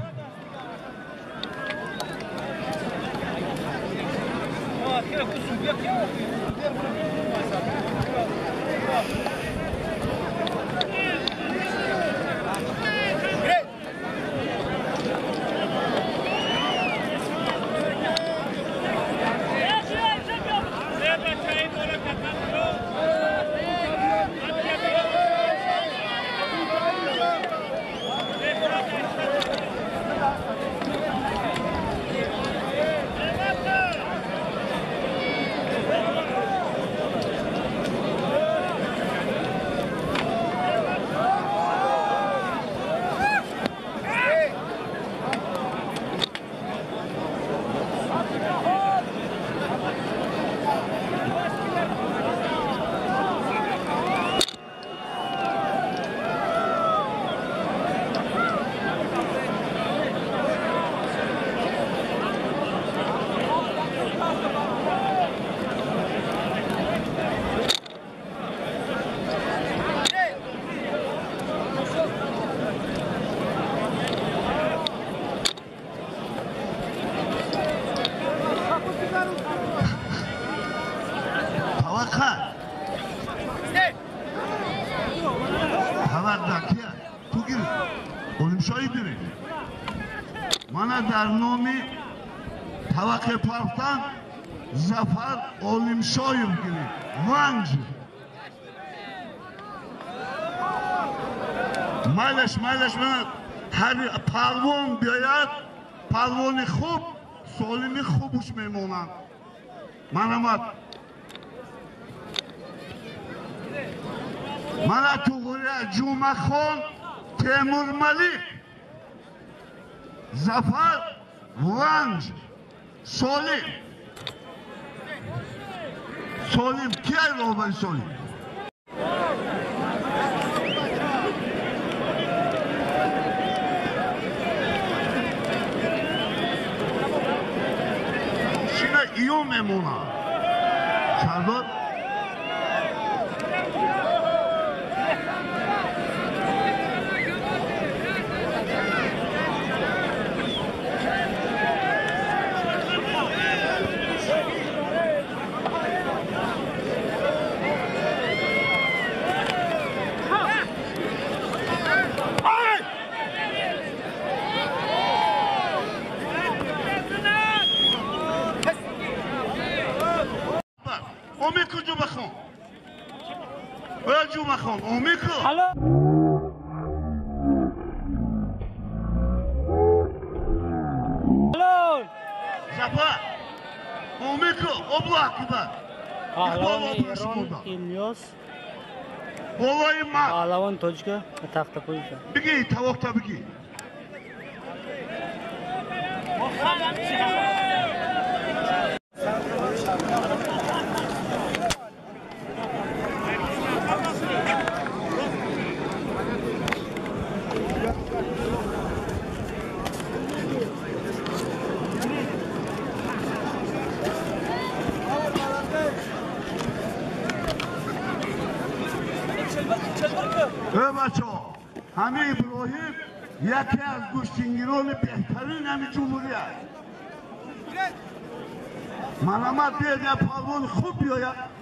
در نام توقع پافتن زفر علم شایر گیرید ونج مالش من هر پالوان بیاید پالوان خوب سالمی خوبش میمونند من توغوری جمعه خان تیمور ملیک زفر ونج سالم کی روبن سالم شینا ایو میمونه چادر اومیکو جو بخون باید جو بخون اومیکو زفا اومیکو ابو حکیبر پهلوان ایران ایلیاس بالای من پهلوان توجکا تخت پویش بگی توقتا بگی بچه‌ها همه ابراهیم یکی از گوشتینگیران بهترین همین جمهوری است محمد بیاد یک پهلوان خوب بیاید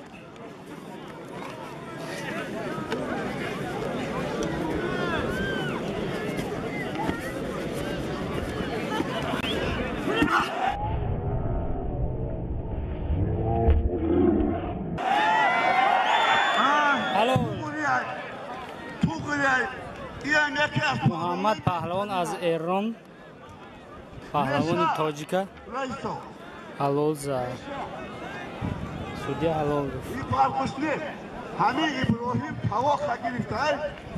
محمد پهلوان از ایران پهلوان تاجیکا حلال زد سودی حلال گفت این فرقش نیست همه ابراهیم طواق گرفته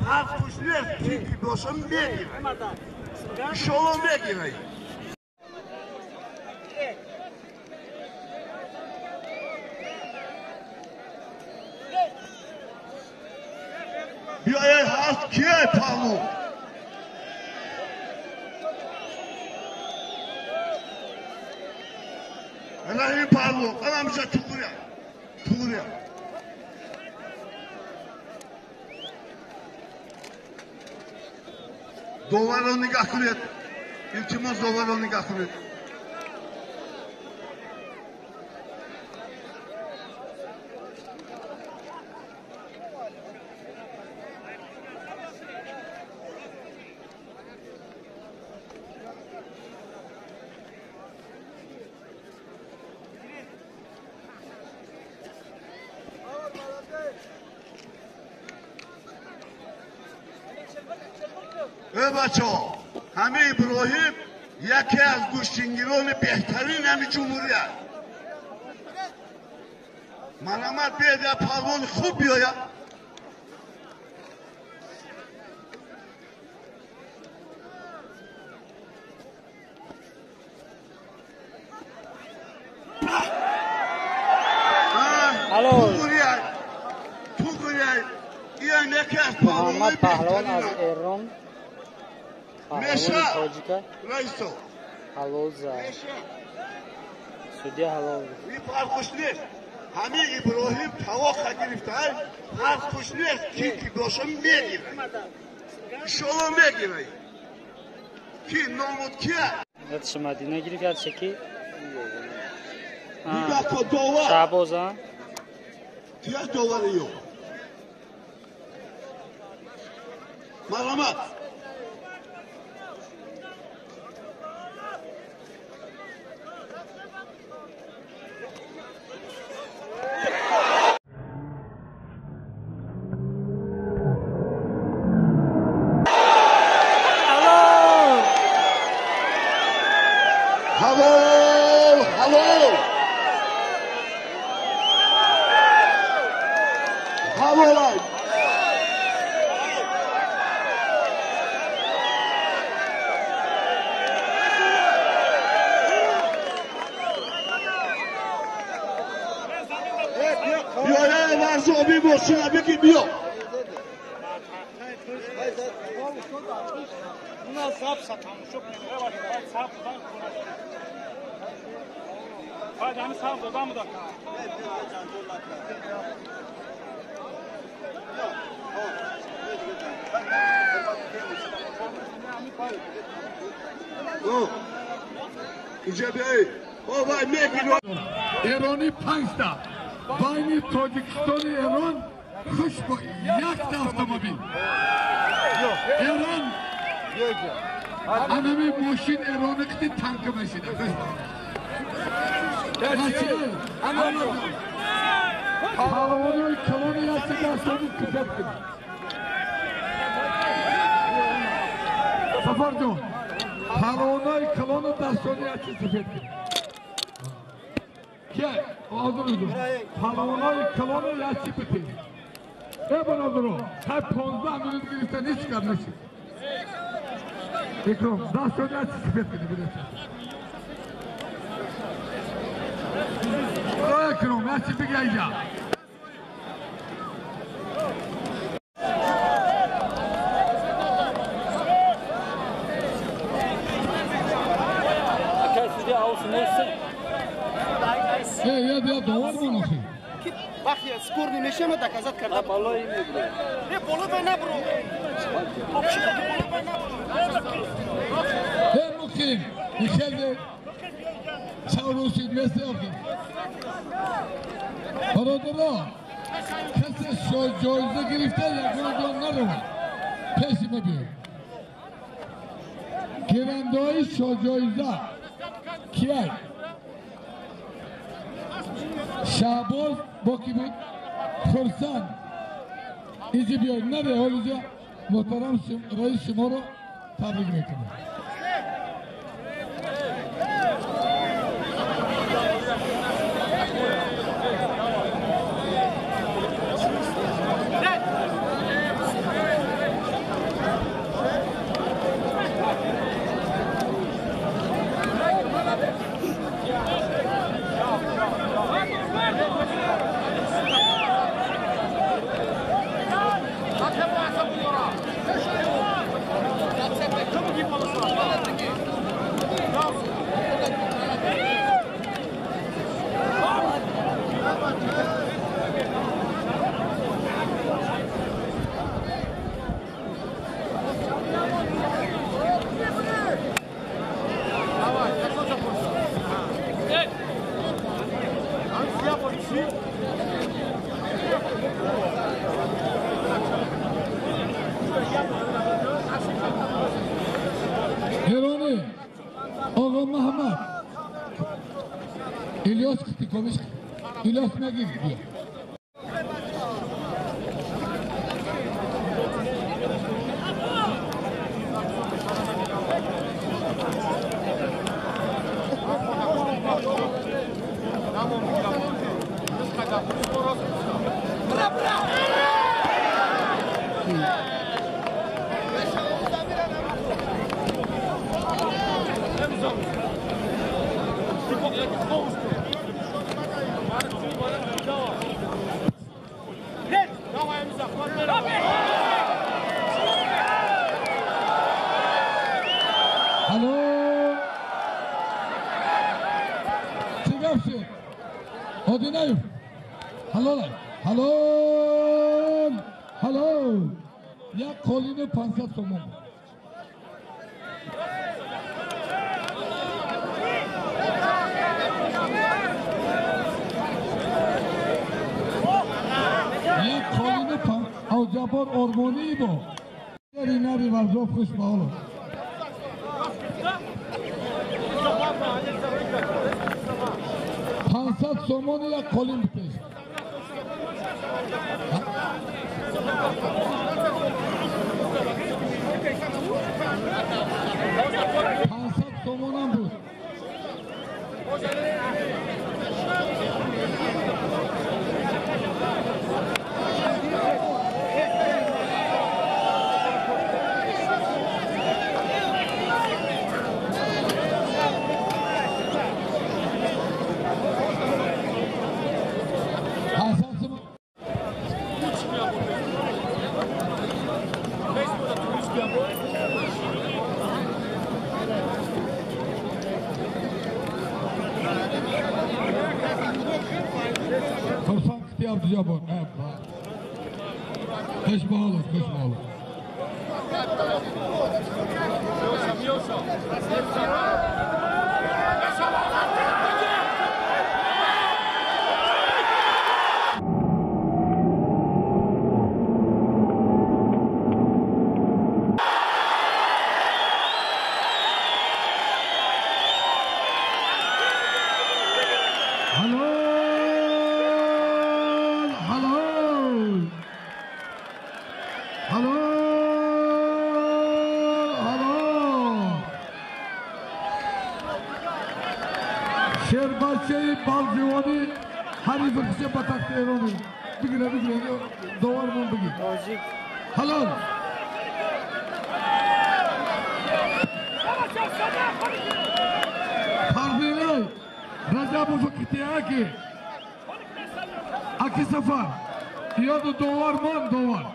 فرقش نیست که باشم میگیره شما میگیره بیایید هست کیه پهلو الهی پهلو الان میشه توگوریه دوباره رو نگاه کنید التماس دوباره رو نگاه کنید بچه‌ها همه ابراهیم یکی از گوشتینگیران بهترین همین جمهوری است محمد بیاد یک پهلوان خوب بیاید محمد پهلوان از ایران پهلوان تاجیکا حلال زد سودی حلال گفت این فرقش نیست همه ابراهیم طواق گرفته فرقش نیست که باشم میگیره شما میگیره کی نامود کیه یادش مدینه گیری کرد شکی نگاه کن داور شعباز ها کیه داوری یو مرحمت ورزابی باشی بگی بیا اینجا بیایی بابا میگی ایرانی 5 تا بین تاجیکستان ایران خوش با یک اتومبیل ایران انمی ماشین ایرانی که تنک میشیده Palavonu kalonu yaşlıktan sonra tükettim. Safarcığım. Palavonu kalonu da sonra yaşlı tükettim. Gel, ağzını palavonu kalonu yaşlı bitti. Ne bana dur o? Kalp ponzda minut girişten hiç çıkarmışsın. Ekrom, daha sonra yaşlı tükettim. Ekrom, yaşlı bir geleceğim. یا دوار بنوشی. وقتی سکور نمیشه من دکازات کردم. بالا این میگه. نه بالا به نبرو. آبشی که بالا به نبرو. هم مکیم. میشه چاروشید مثل آخی. برادرها کسی جایزه گرفته یا گروگان نرو. پیشی بیار. گرنده‌های جایزه کیه؟ شعباز با کی بود؟ خرسان ایجی بیاید نره حالیجا محترم رئیس شما رو تبریک میکنم Heroni, Ağa Mehmet, İlyas Kıtikoviç, İlyas Megir diyor. Halo. Çıkarsın. Odinayım. Halo lan. Halo. Halo. Ya kolini pansat somon. Ya kolini pansat. Avcabor ormoni bu. Nari var zor kuşma oğlum. Pansat somonu ya kolin biteş. Pansat somonan bu. Korsan kıtı yapacağım bu. Kış bağlı, kış bağlı. بچه بالجوانی حریف کسی با تخت ایرانی بگیره دوار من بگیر حلال پردینای رجب و فکتی اکی سفر یاد دوار من دوار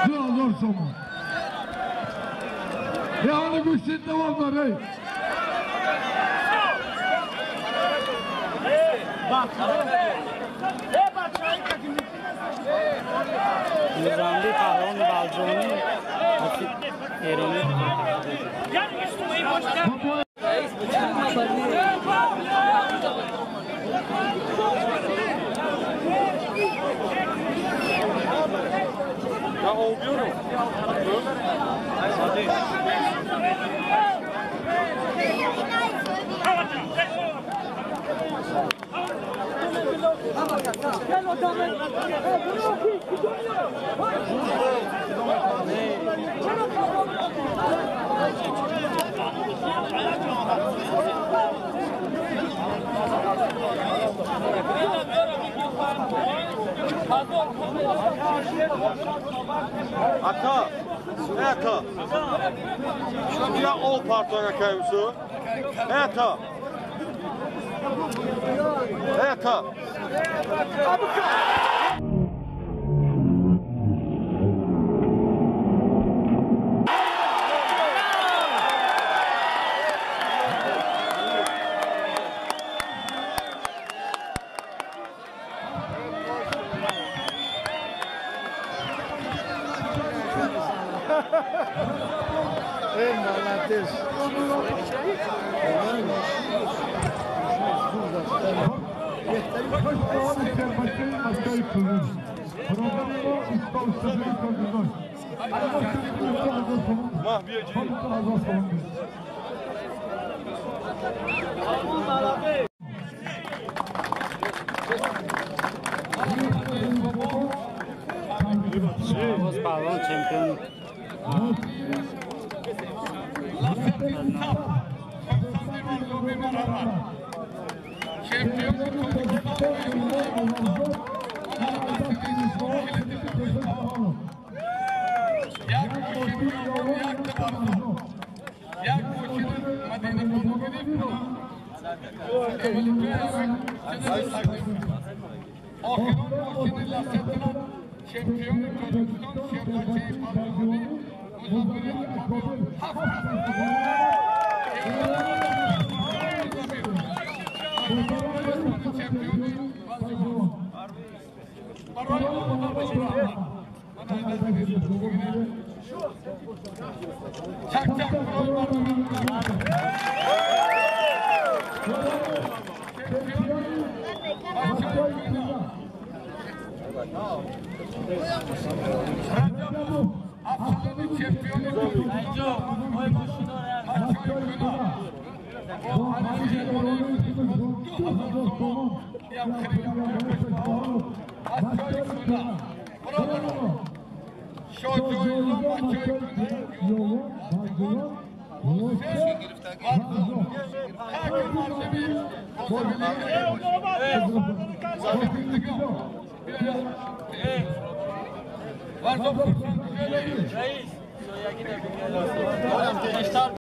2000 somun yani güçlü devam var Nizamli Pahlavon Balconi Eroni Ya oluyorum. Hadi. Ata, Ata. Şimdi ya o partona kayısı. Ata. Ata. Молодец. Pahlavon çempiyon. Reis.